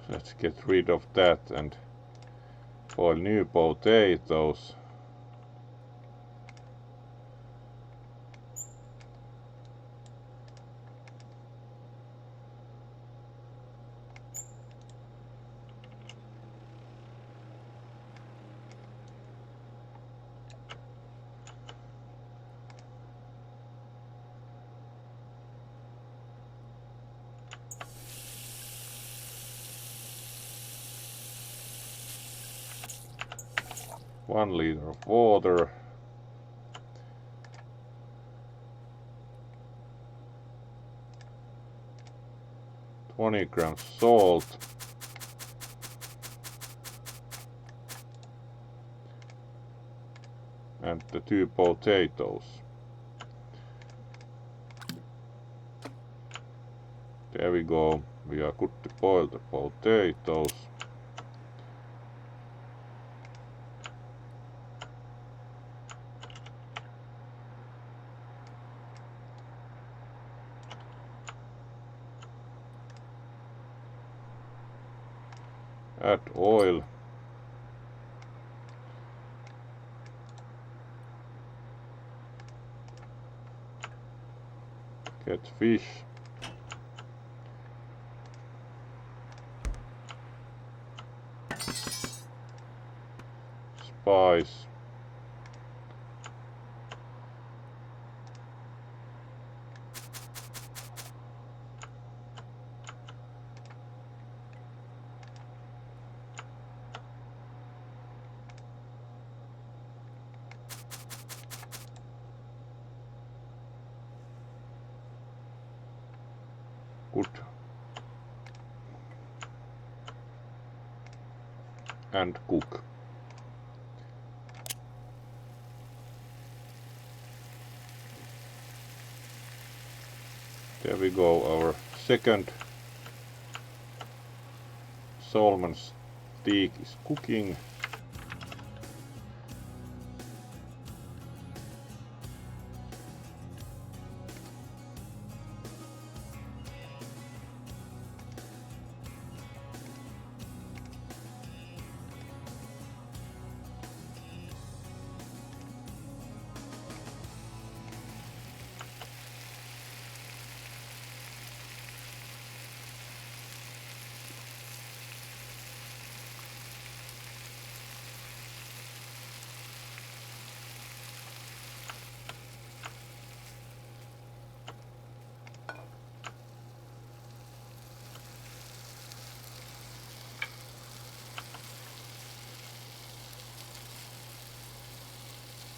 Let's get rid of that and boil new potatoes. One liter of water. Twenty grams salt. And the 2 potatoes. There we go. We are good to boil the potatoes. Add oil. Get fish. Spice. Good. And cook. There we go, our second salmon steak is cooking.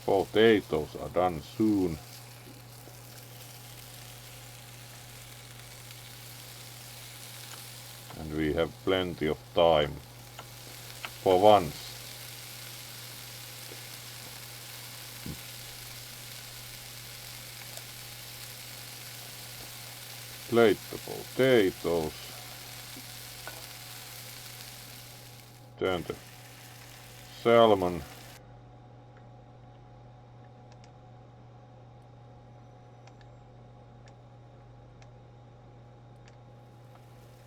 Potatoes are done soon. And we have plenty of time. For once. Plate the potatoes. Turn the salmon.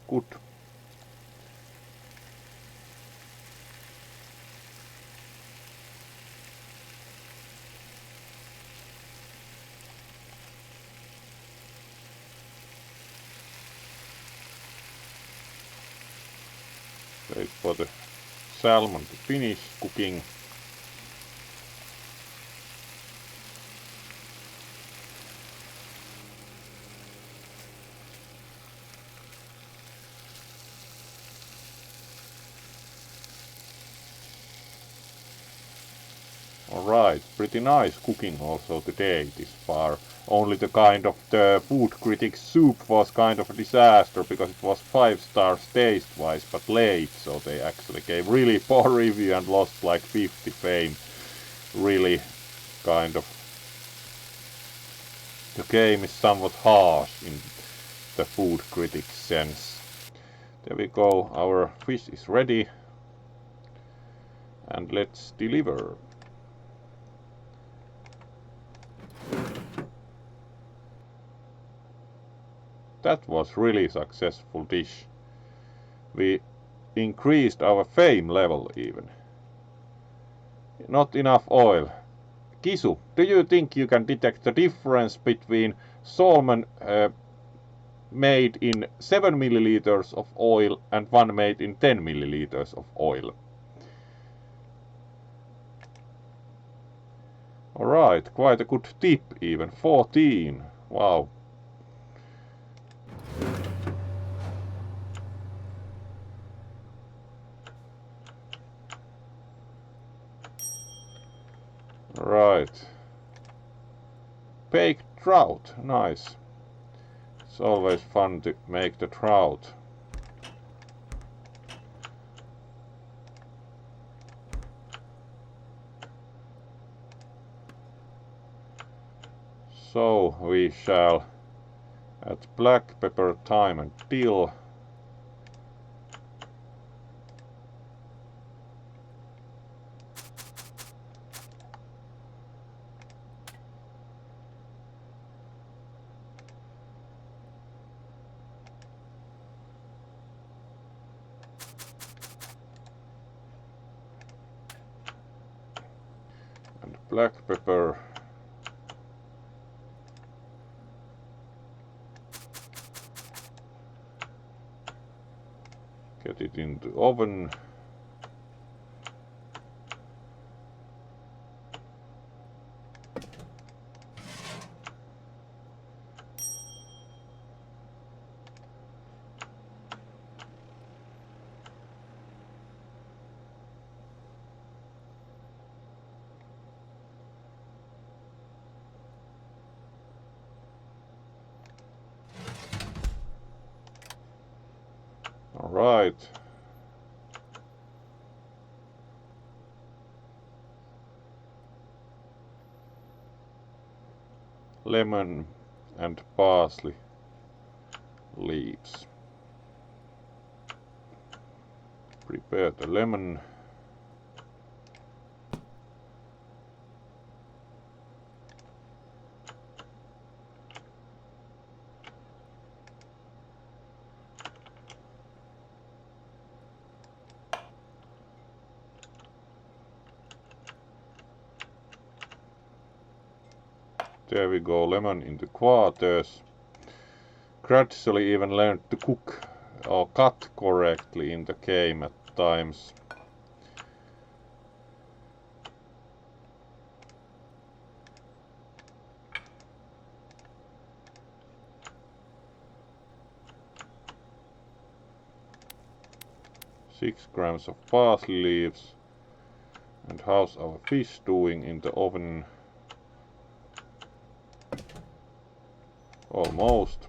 Good. Wait for the salmon to finish cooking. Alright, pretty nice cooking also today this far. Only the kind of the food critic soup was kind of a disaster because it was 5 stars taste wise but late, so they actually gave really poor review and lost like 50 fame. Really kind of the game is somewhat harsh in the food critic sense. There we go, our fish is ready. And let's deliver. That was really successful dish. We increased our fame level even. Not enough oil. Kisu, do you think you can detect the difference between salmon made in 7 milliliters of oil and one made in 10 milliliters of oil? Alright, quite a good tip even. 14. Wow. Right. Baked trout. Nice. It's always fun to make the trout. So we shall add black pepper, thyme and dill. And black pepper. Get it into oven. All right. Lemon and parsley leaves. Prepare the lemon. There we go, lemon in the quarters. Gradually even learned to cook or cut correctly in the game at times. Six grams of parsley leaves. And how's our fish doing in the oven? Almost.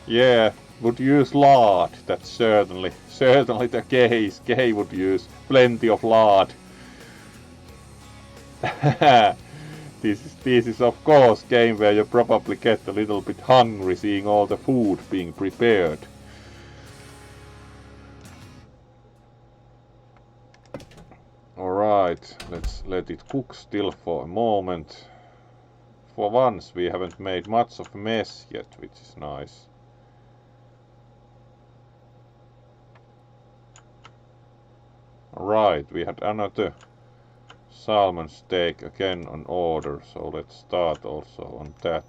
Yeah, would use lard. That's certainly the case. Kay would use plenty of lard. This is of course game where you probably get a little bit hungry seeing all the food being prepared. Alright, let's let it cook still for a moment. For once we haven't made much of a mess yet, which is nice. Alright, we had another salmon steak again on order, so let's start also on that.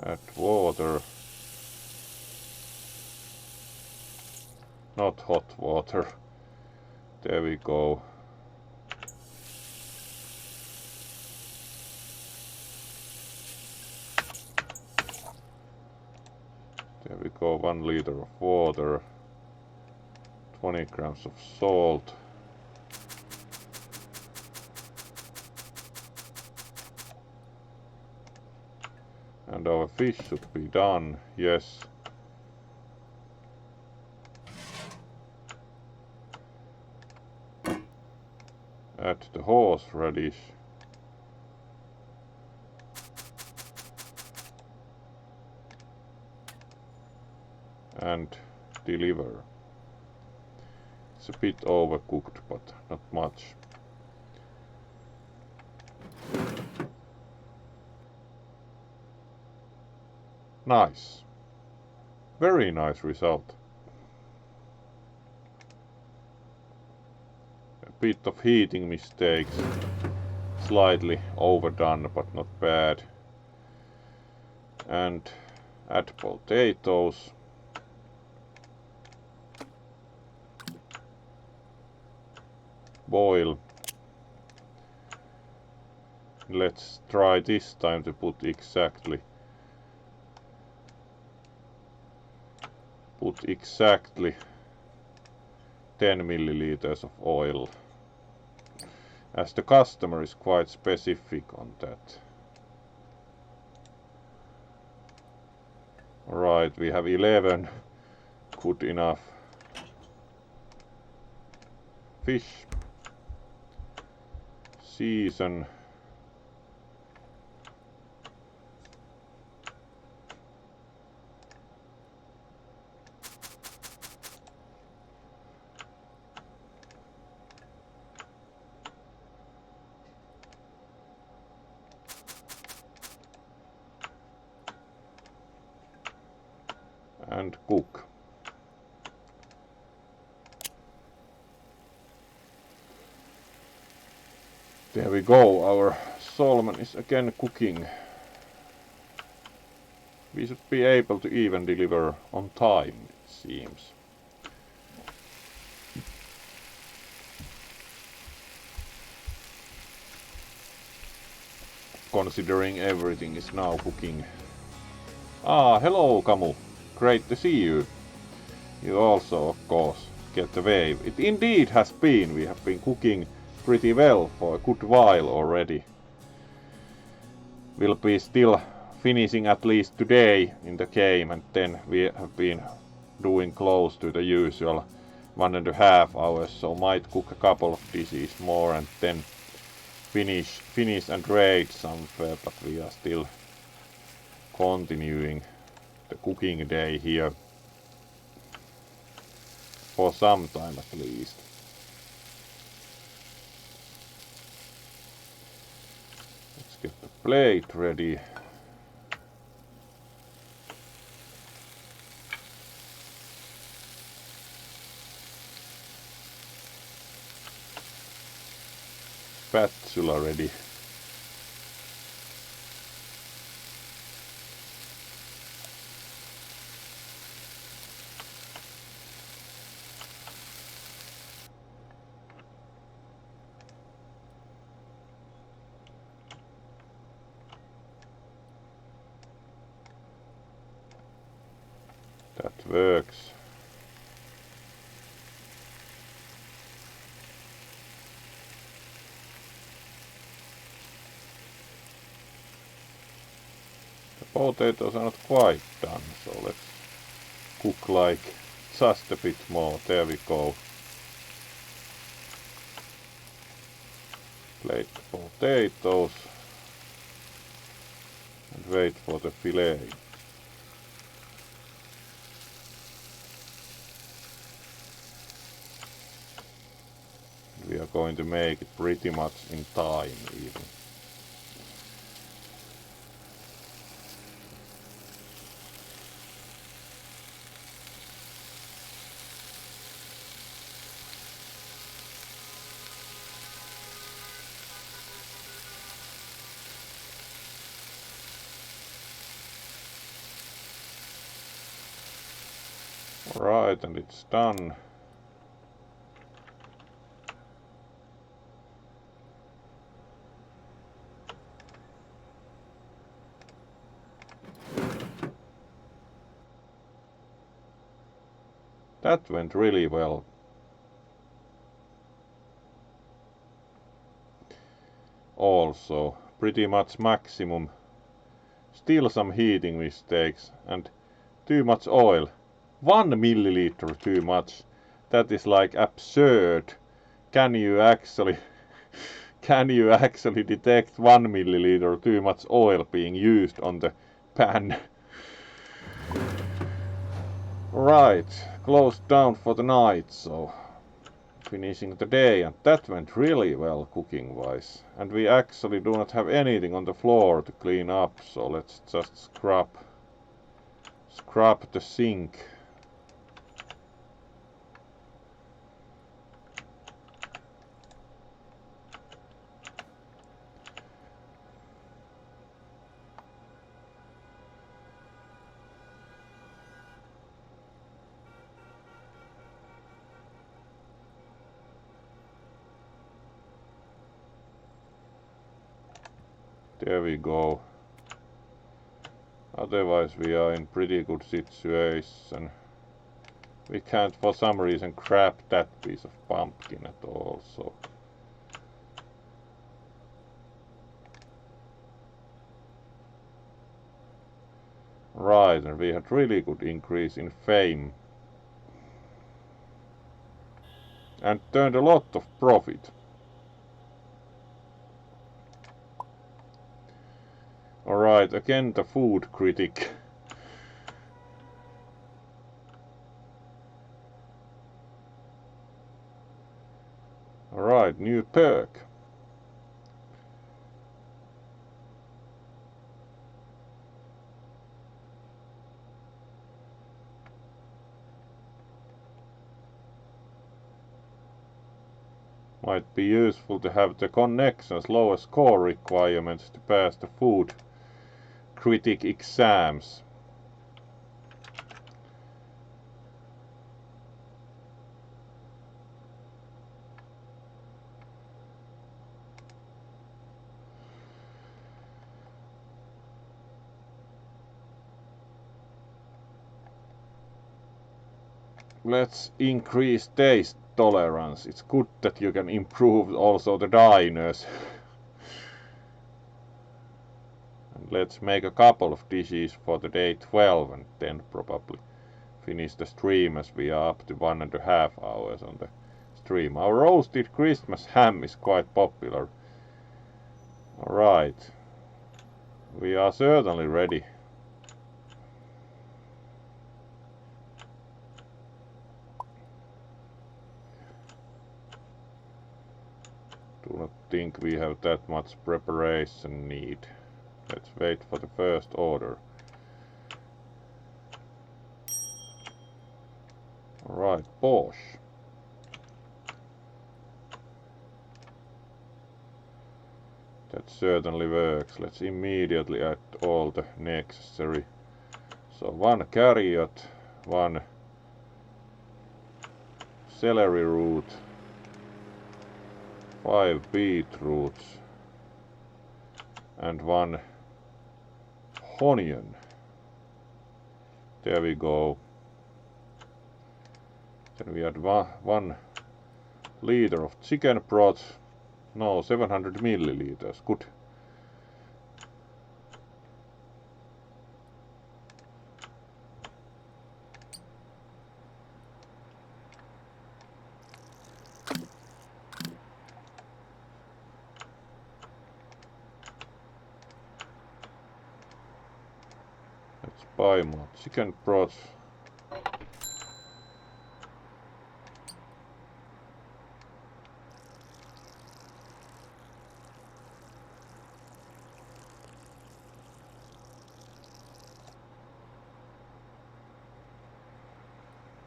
Add water. Not hot water. There we go. There we go, 1 liter of water. 20 grams of salt. And our fish should be done, yes. Add the horseradish. And deliver. It's a bit overcooked, but not much. Nice. Very nice result. A bit of heating mistakes. Slightly overdone, but not bad. And add potatoes. Boil. Let's try this time to put exactly 10 milliliters of oil, as the customer is quite specific on that. Alright, we have 11, good enough. Fish. Season. And cook. There we go, our salmon is again cooking. We should be able to even deliver on time, it seems. Considering everything is now cooking. Ah, hello Kamu. Great to see you. You also, of course, get the wave. It indeed has been. We have been cooking pretty well for a good while already. We'll be still finishing at least today in the game, and then we have been doing close to the usual 1.5 hours, so might cook a couple of dishes more and then finish and raid somewhere, but we are still continuing the cooking day here for some time at least. Let's get the plate ready. Spatula ready. That works. The potatoes are not quite done, so let's cook like just a bit more. There we go. Plate the potatoes and wait for the fillet. We are going to make it pretty much in time even. Alright, and it's done. That went really well. Also, pretty much maximum. Still some heating mistakes and too much oil. 1 milliliter too much. That is like absurd. Can you actually Can you actually detect 1 milliliter too much oil being used on the pan? Right, closed down for the night, so finishing the day, and that went really well cooking wise. And we actually do not have anything on the floor to clean up, so let's just scrub the sink. There we go. Otherwise we are in pretty good situation. We can't for some reason grab that piece of pumpkin at all, so. Right, and we had really good increase in fame. And turned a lot of profit. Alright, again the food critic. Alright, new perk. Might be useful to have the connections lower score requirements to pass the food critic exams. Let's increase taste tolerance. It's good that you can improve also the diners. And let's make a couple of dishes for the day 12 and then probably finish the stream, as we are up to 1.5 hours on the stream. Our roasted Christmas ham is quite popular. Alright. We are certainly ready. Do not think we have that much preparation need. Let's wait for the first order. Alright, Bosch. That certainly works. Let's immediately add all the necessary. So 1 carrot, 1 celery root, 5 beetroots, and 1 onion. There we go. Then we add 1 liter of chicken broth. No, 700 milliliters. Good. Let's buy more chicken broth.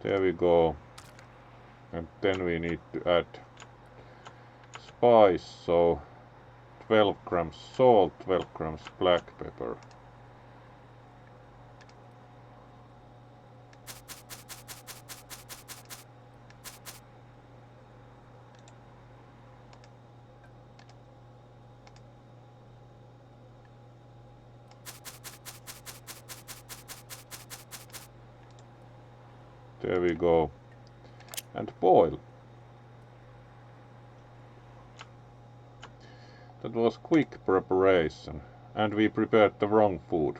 There we go. And then we need to add spice, so 12 grams salt, 12 grams black pepper. There we go. And boil. That was quick preparation, and we prepared the wrong food.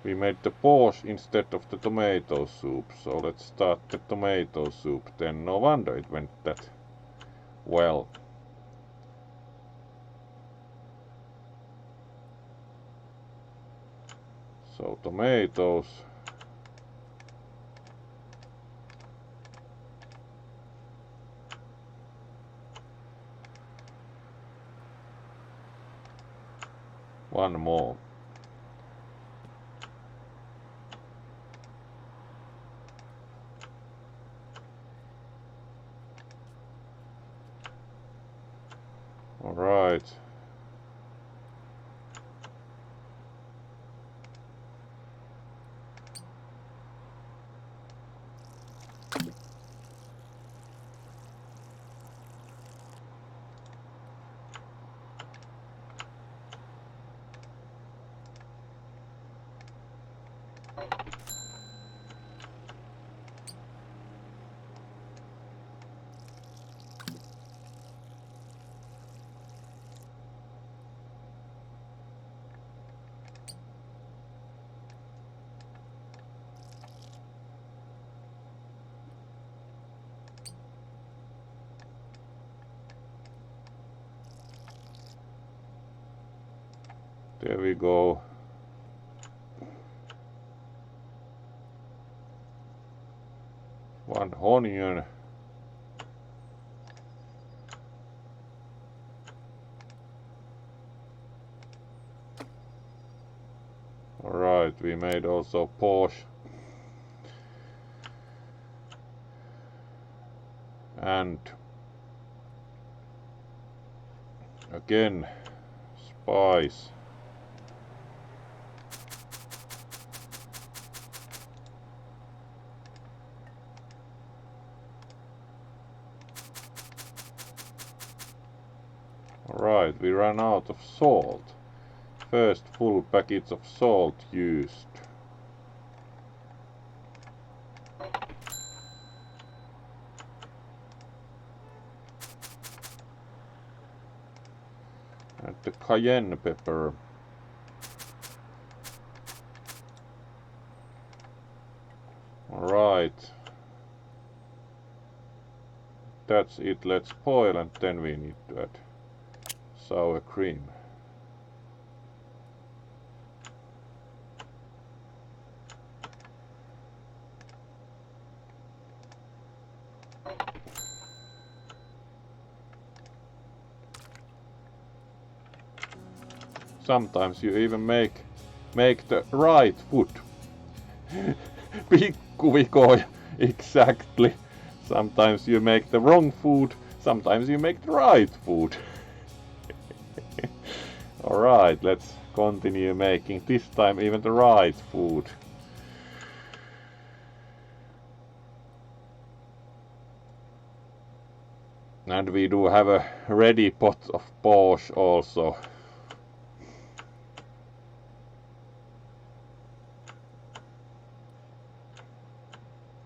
We made the borscht instead of the tomato soup, so let's start the tomato soup then. No wonder it went that well. So tomatoes. One more. All right. There we go. One onion. Alright, we made also borscht. And again, spice. Alright, we ran out of salt. First full package of salt used. And the cayenne pepper. Alright. That's it, let's boil and then we need to add sour cream. Sometimes you even make the right food. Pikkuvikoja, exactly. Sometimes you make the wrong food, sometimes you make the right food. Alright, let's continue making, this time even the right food. And we do have a ready pot of borscht also.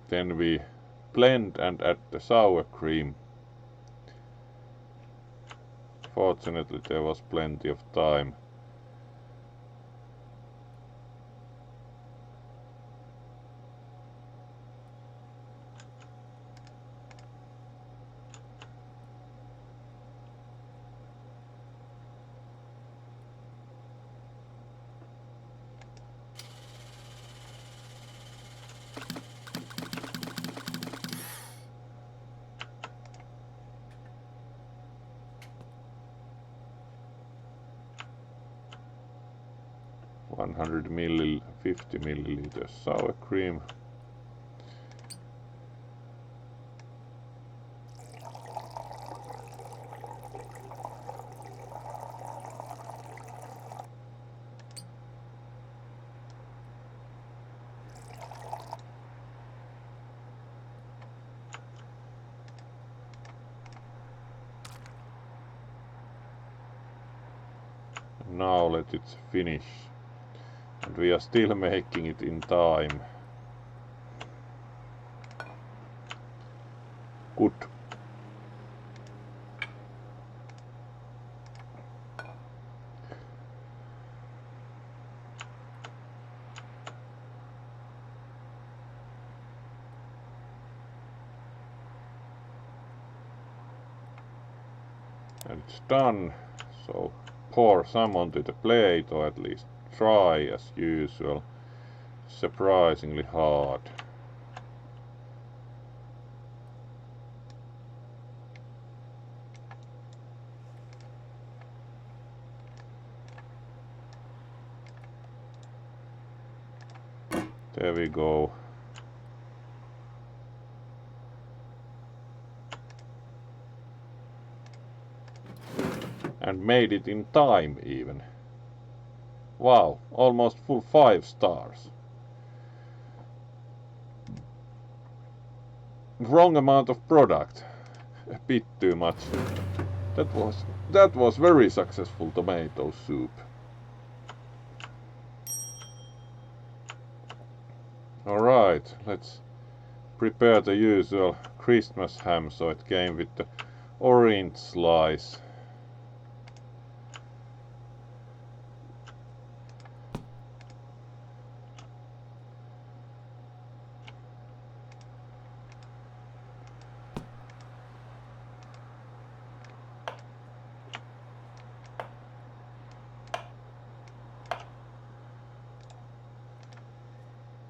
Then we blend and add the sour cream. Fortunately there was plenty of time. $150 milliliters sour cream. Now let it finish. And we are still making it in time. Good. And it's done. So pour some onto the plate, or at least try as usual. Surprisingly hard. There we go. And made it in time even. Wow, almost full 5 stars. Wrong amount of product. A bit too much. That was very successful tomato soup. Alright, let's prepare the usual Christmas ham, so it came with the orange slice.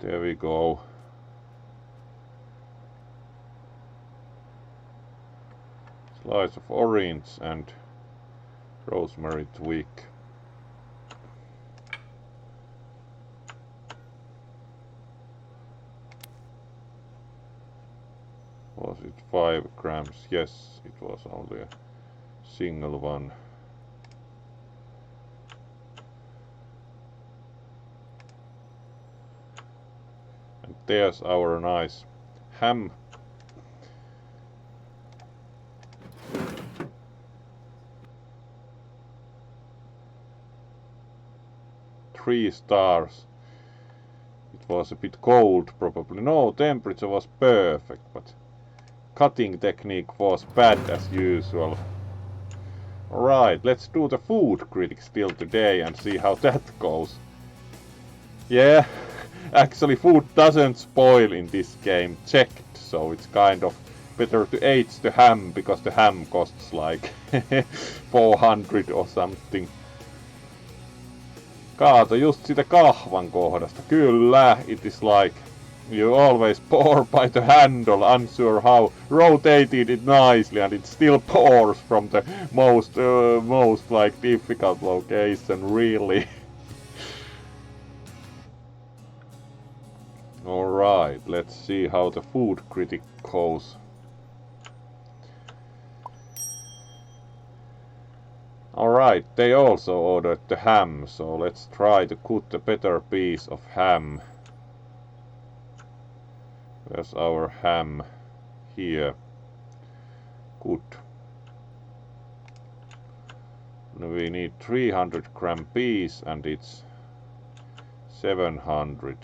There we go. Slice of orange and rosemary twig. Was it 5 grams? Yes, it was only a single one. And there's our nice ham. Three stars. It was a bit cold probably. No, temperature was perfect, but cutting technique was bad as usual. Alright, let's do the food critic still today and see how that goes. Yeah, actually food doesn't spoil in this game, checked, so it's kind of better to age the ham, because the ham costs like 400 or something. Kaato just sitä kahvan kohdasta. Kyllä, it is like you always pour by the handle, unsure how, rotated it nicely and it still pours from the most like difficult location, really. Alright, let's see how the food critic goes. Alright, they also ordered the ham, so let's try to cut a better piece of ham. Where's our ham? Here. Good. We need 300 gram piece and it's 700.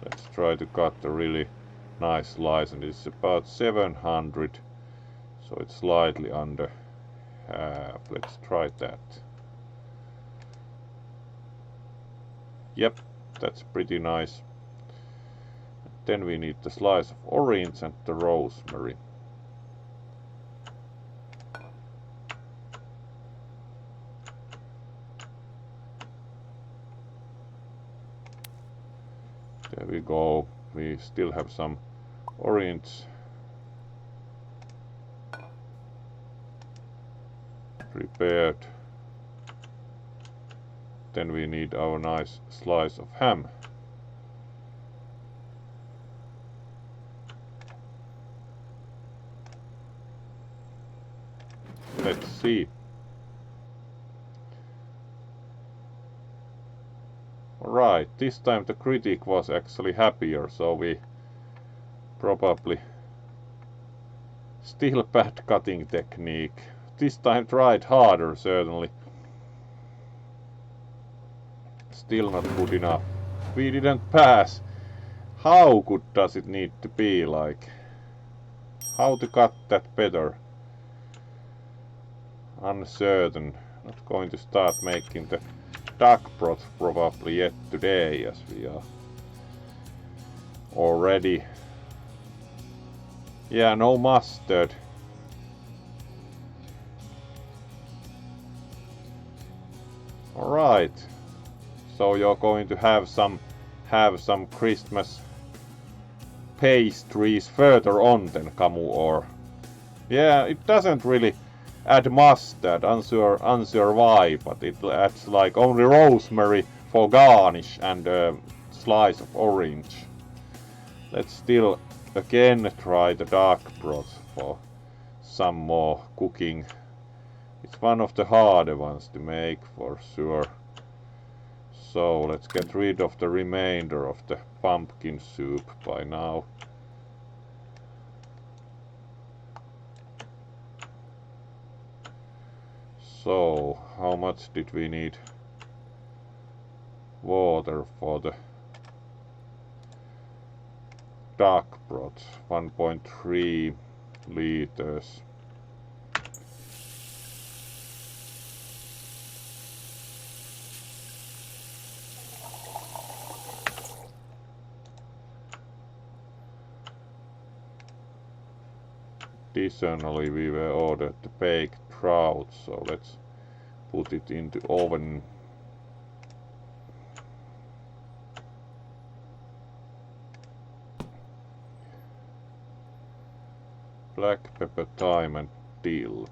Let's try to cut a really nice slice, and it's about 700. So it's slightly under half. Let's try that. Yep, that's pretty nice. Then we need the slice of orange and the rosemary. There we go. We still have some orange prepared. Then we need our nice slice of ham. Let's see. Alright, this time the critic was actually happier, so we probably still bad cutting technique. This time tried harder, certainly. Still not good enough. We didn't pass. How good does it need to be, like? How to cut that better? Uncertain. Not going to start making the duck broth probably yet today, as we are already. Yeah, no mustard. Alright. So you're going to have some Christmas pastries further on than Camu, or... Yeah, it doesn't really add mustard, unsure why, but it adds like only rosemary for garnish and a slice of orange. Let's still again try the dark broth for some more cooking. It's one of the harder ones to make for sure. So let's get rid of the remainder of the pumpkin soup by now. So, how much did we need water for the dark broth? 1.3 liters. Additionally, we were ordered to bake trout, so let's put it into oven. Black pepper, thyme and dill.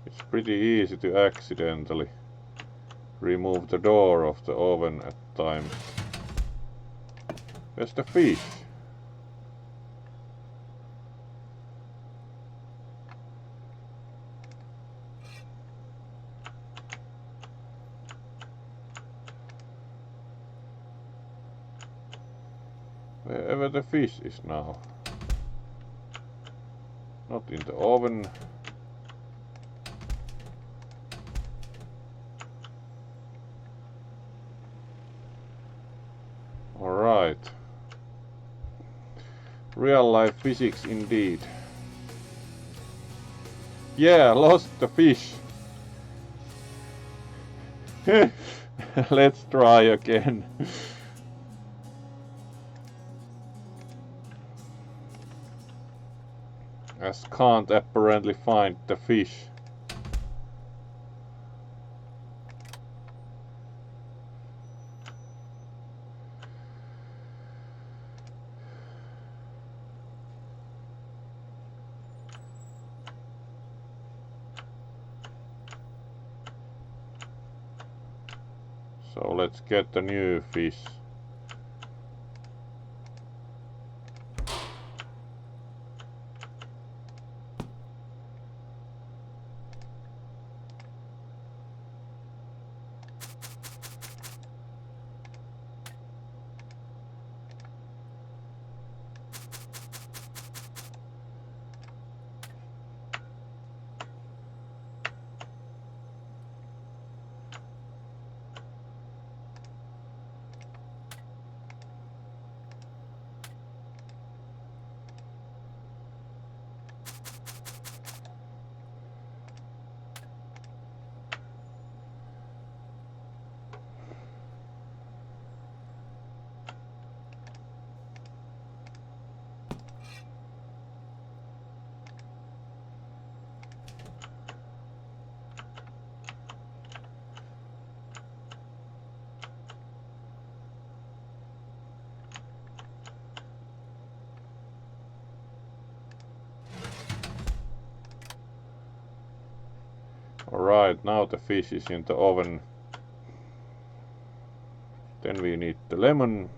It's pretty easy to accidentally remove the door of the oven at times. Where's the fish? Wherever the fish is now. Not in the oven. Alright. Real life physics indeed. Yeah, lost the fish. Let's try again. As can't apparently find the fish. So let's get the new fish. Alright, now the fish is in the oven. Then we need the lemon.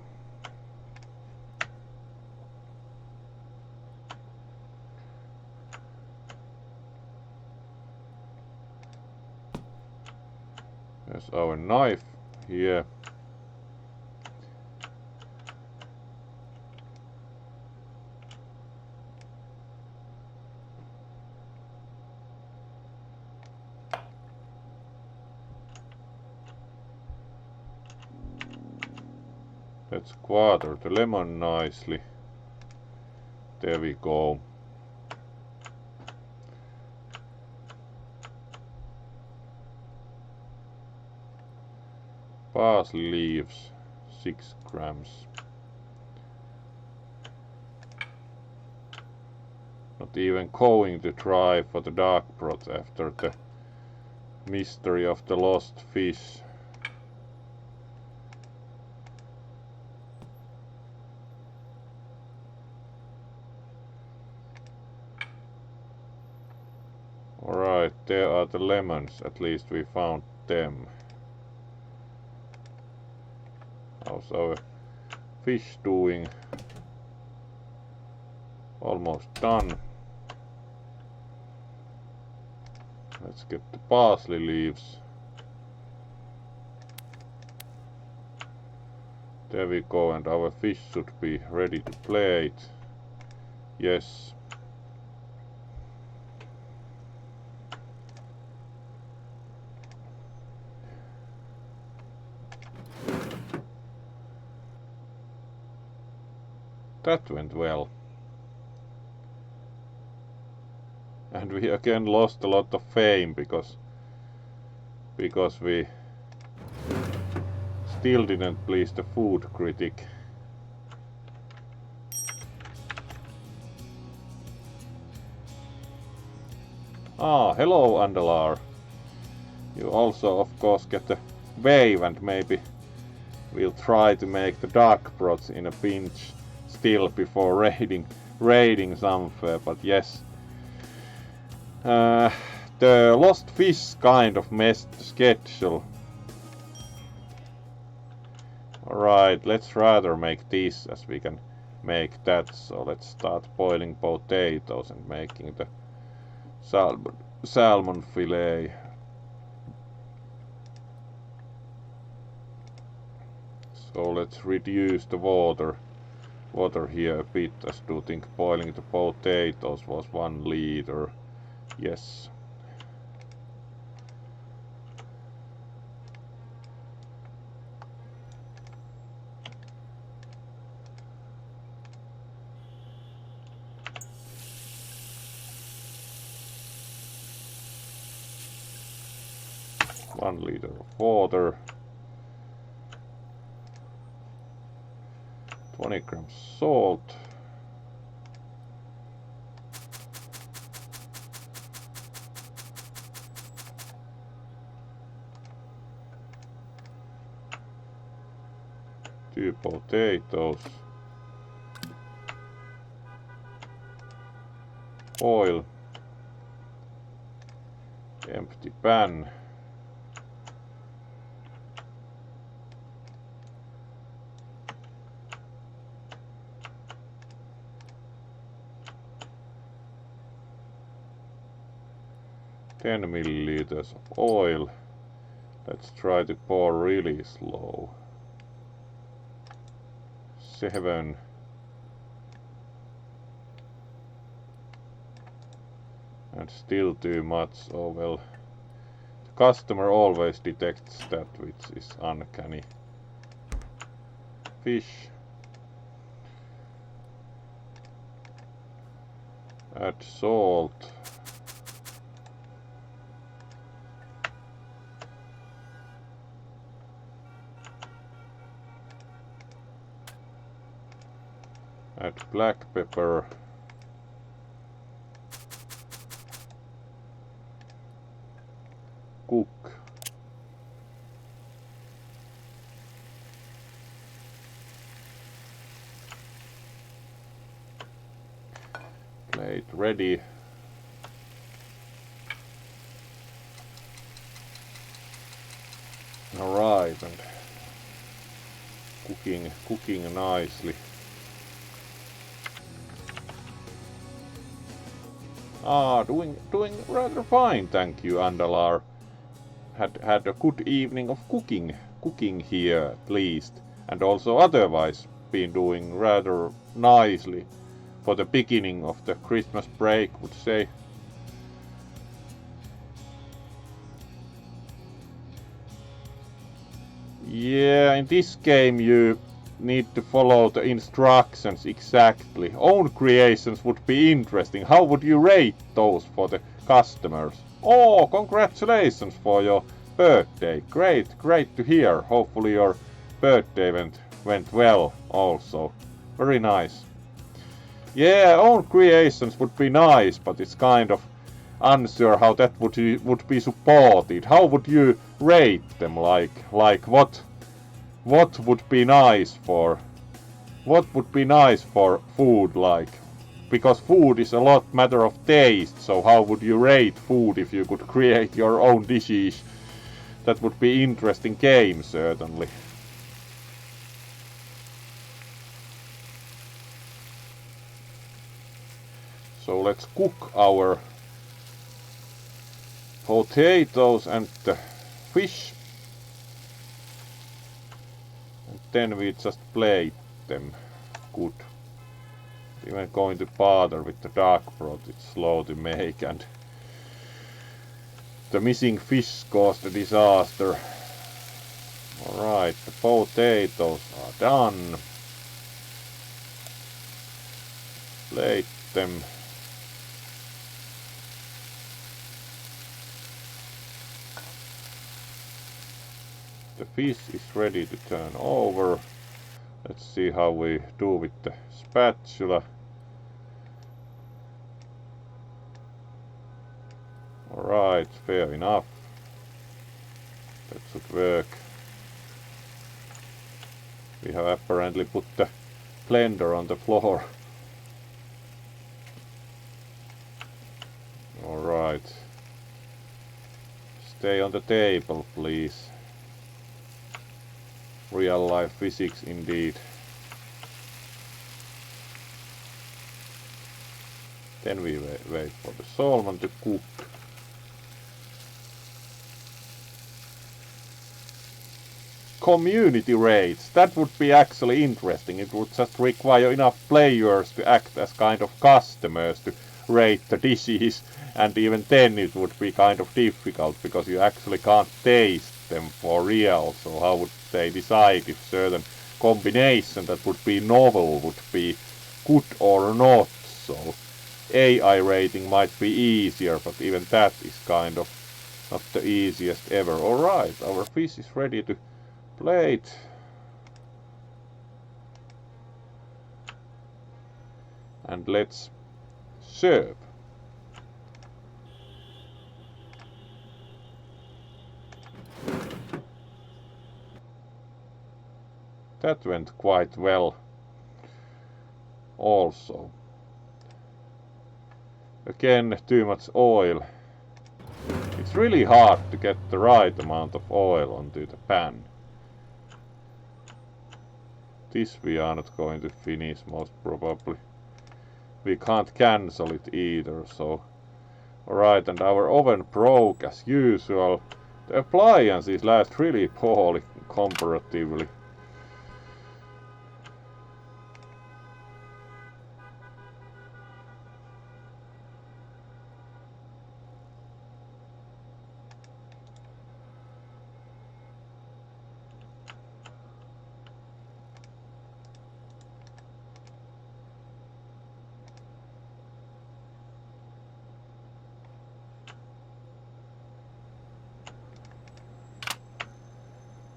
our knife here. Let's quarter the lemon nicely. There we go. Parsley leaves, 6 grams. Not even going to try for the dark broth after the mystery of the lost fish. Alright, there are the lemons, at least we found them. How's our fish doing? Almost done. Let's get the parsley leaves. There we go, and our fish should be ready to plate. Yes. That went well. And we again lost a lot of fame because we still didn't please the food critic. Ah, hello Andalar. You also of course get the wave, and maybe we'll try to make the dark broth in a pinch still before raiding somewhere, but yes. The lost fish kind of messed the schedule. Alright, let's rather make this as we can make that. So let's start boiling potatoes and making the salmon fillet. So let's reduce the water here a bit, as do think boiling the potatoes was 1 liter. Yes. One liter of water. 20 grams salt. Two potatoes. Oil. Empty pan. Ten milliliters of oil. Let's try to pour really slow. 7. And still too much. Oh well. The customer always detects that, which is uncanny. Fish. Add salt. Add black pepper. Cook. Plate ready. Alright, and cooking nicely. Ah, doing rather fine, thank you, Andalar. had a good evening of cooking here at least, and also otherwise been doing rather nicely for the beginning of the Christmas break, would say. Yeah, in this game you need to follow the instructions exactly. Own creations would be interesting. How would you rate those for the customers? Oh, congratulations for your birthday. Great to hear. Hopefully your birthday went well also. Very nice. Yeah, own creations would be nice, but it's kind of unsure how that would be supported. How would you rate them? Like what would be nice for food, like? Because food is a lot matter of taste, so how would you rate food if you could create your own dishes? That would be interesting game, certainly. So let's cook our potatoes and the fish. And then we just plate them good. Even going to bother with the dark broth, it's slow to make, and the missing fish caused a disaster. Alright, the potatoes are done. Plate them. The fish is ready to turn over. Let's see how we do with the spatula. Alright, fair enough. That should work. We have apparently put the blender on the floor. Alright. Stay on the table, please. Real life physics indeed. Then we wait for the salmon to cook. Community rates. That would be actually interesting. It would just require enough players to act as kind of customers to rate the dishes, and even then it would be kind of difficult because you actually can't taste them for real. So how would they decide if certain combination that would be novel would be good or not? So AI rating might be easier, but even that is kind of not the easiest ever. Alright, our fish is ready to plate. And let's serve. That went quite well also. Again, too much oil. It's really hard to get the right amount of oil onto the pan. This we are not going to finish, most probably. We can't cancel it either, so... Alright, and our oven broke as usual. The appliances last really poorly comparatively.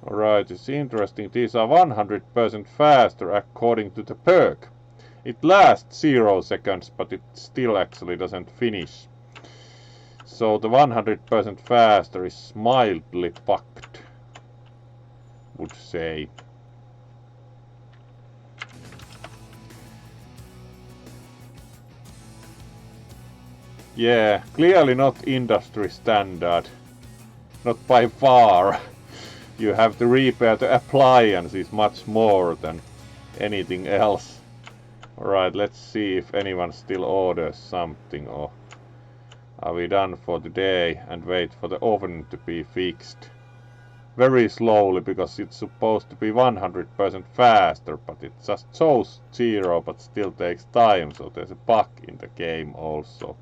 Alright, it's interesting. These are 100% faster according to the perk. It lasts 0 seconds, but it still actually doesn't finish. So the 100% faster is mildly fucked, would say. Yeah, clearly not industry standard. Not by far. You have to repair the appliances much more than anything else. Alright, let's see if anyone still orders something, or are we done for today and wait for the oven to be fixed. Very slowly because it's supposed to be 100% faster, but it just shows 0 but still takes time, so there's a bug in the game also.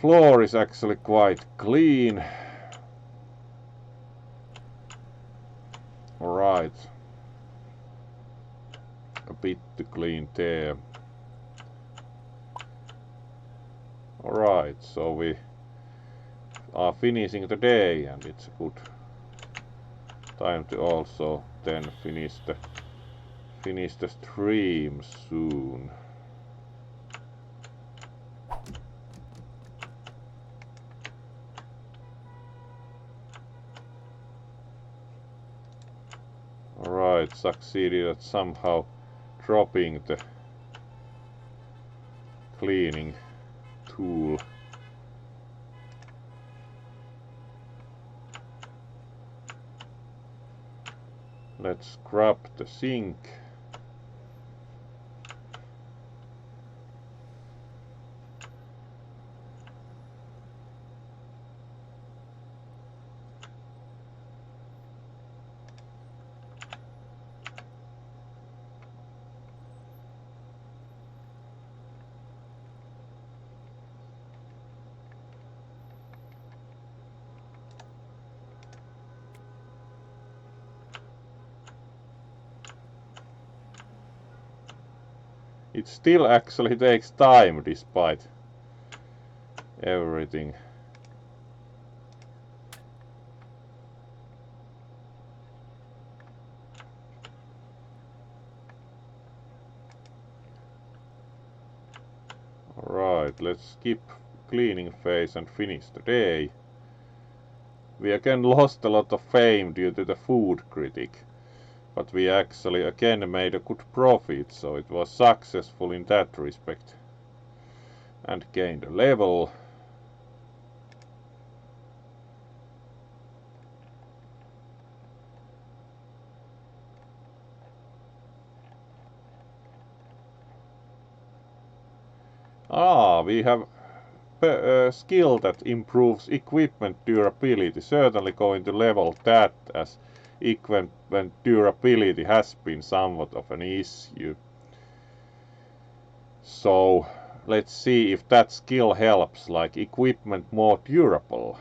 Floor is actually quite clean. Alright. A bit to clean there. Alright, so we are finishing the day, and it's a good time to also then finish the stream soon. Alright, succeeded at somehow dropping the cleaning tool. Let's grab the sink. It still actually takes time despite everything. Alright, let's skip cleaning phase and finish the day. We again lost a lot of fame due to the food critic. But we actually again made a good profit, so it was successful in that respect. And gained a level. We have a skill that improves equipment durability. Certainly going to level that, as equipment durability has been somewhat of an issue. So let's see if that skill helps, like equipment more durable.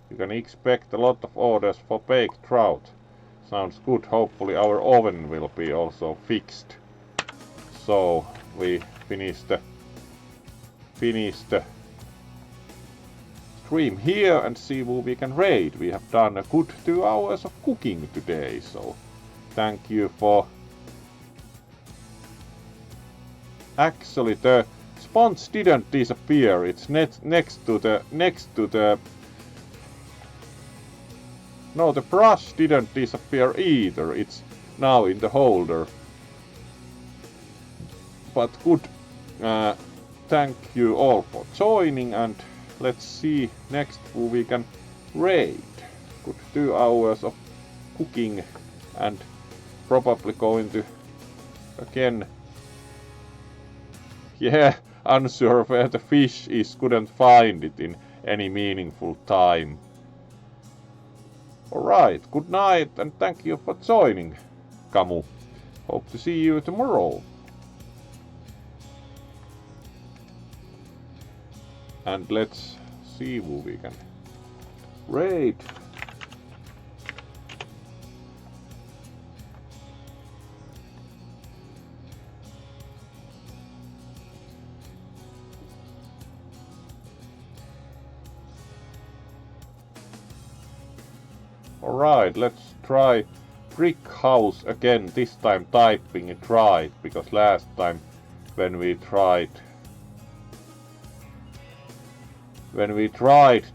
You can expect a lot of orders for baked trout. Sounds good. Hopefully our oven will be also fixed. So we finish the stream here and see who we can raid. We have done a good 2 hours of cooking today, so thank you for... Actually, the sponge didn't disappear. It's next to the... No, the brush didn't disappear either. It's now in the holder. But good. Thank you all for joining, and let's see next who we can raid. Good 2 hours of cooking, and probably going to again... Yeah, unsure where the fish is, couldn't find it in any meaningful time. Alright, good night and thank you for joining, Kamu. Hope to see you tomorrow. And let's see who we can raid. Alright, let's try brick house again, this time typing it right, because last time when we tried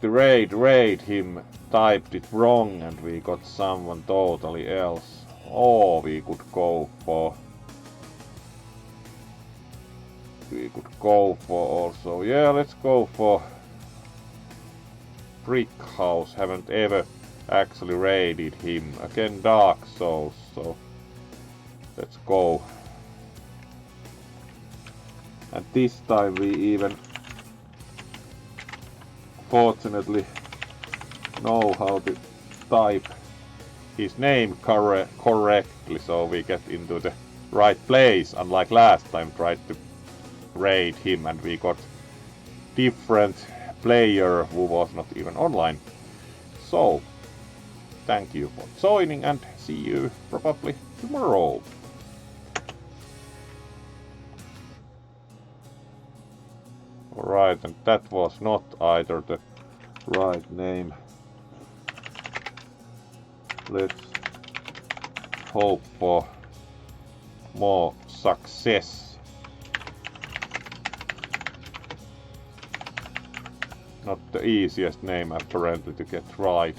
to raid him, typed it wrong and we got someone totally else. Or we could go for also, yeah, let's go for brick house. Haven't ever actually raided him. Again, Dark Souls, so let's go. And this time we even unfortunately know how to type his name correctly, so we get into the right place, unlike last time tried to raid him and we got different player who was not even online. So thank you for joining and see you probably tomorrow. Alright, and that was not either the right name. Let's hope for more success. Not the easiest name apparently to get right.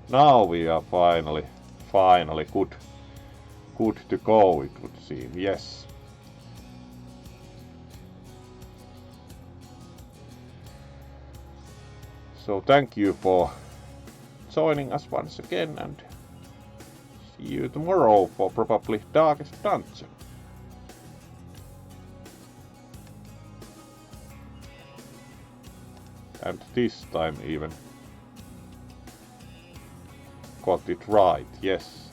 Now we are finally good to go, it would seem. Yes. So thank you for joining us once again and see you tomorrow for probably Darkest Dungeon. And this time even got it right, yes.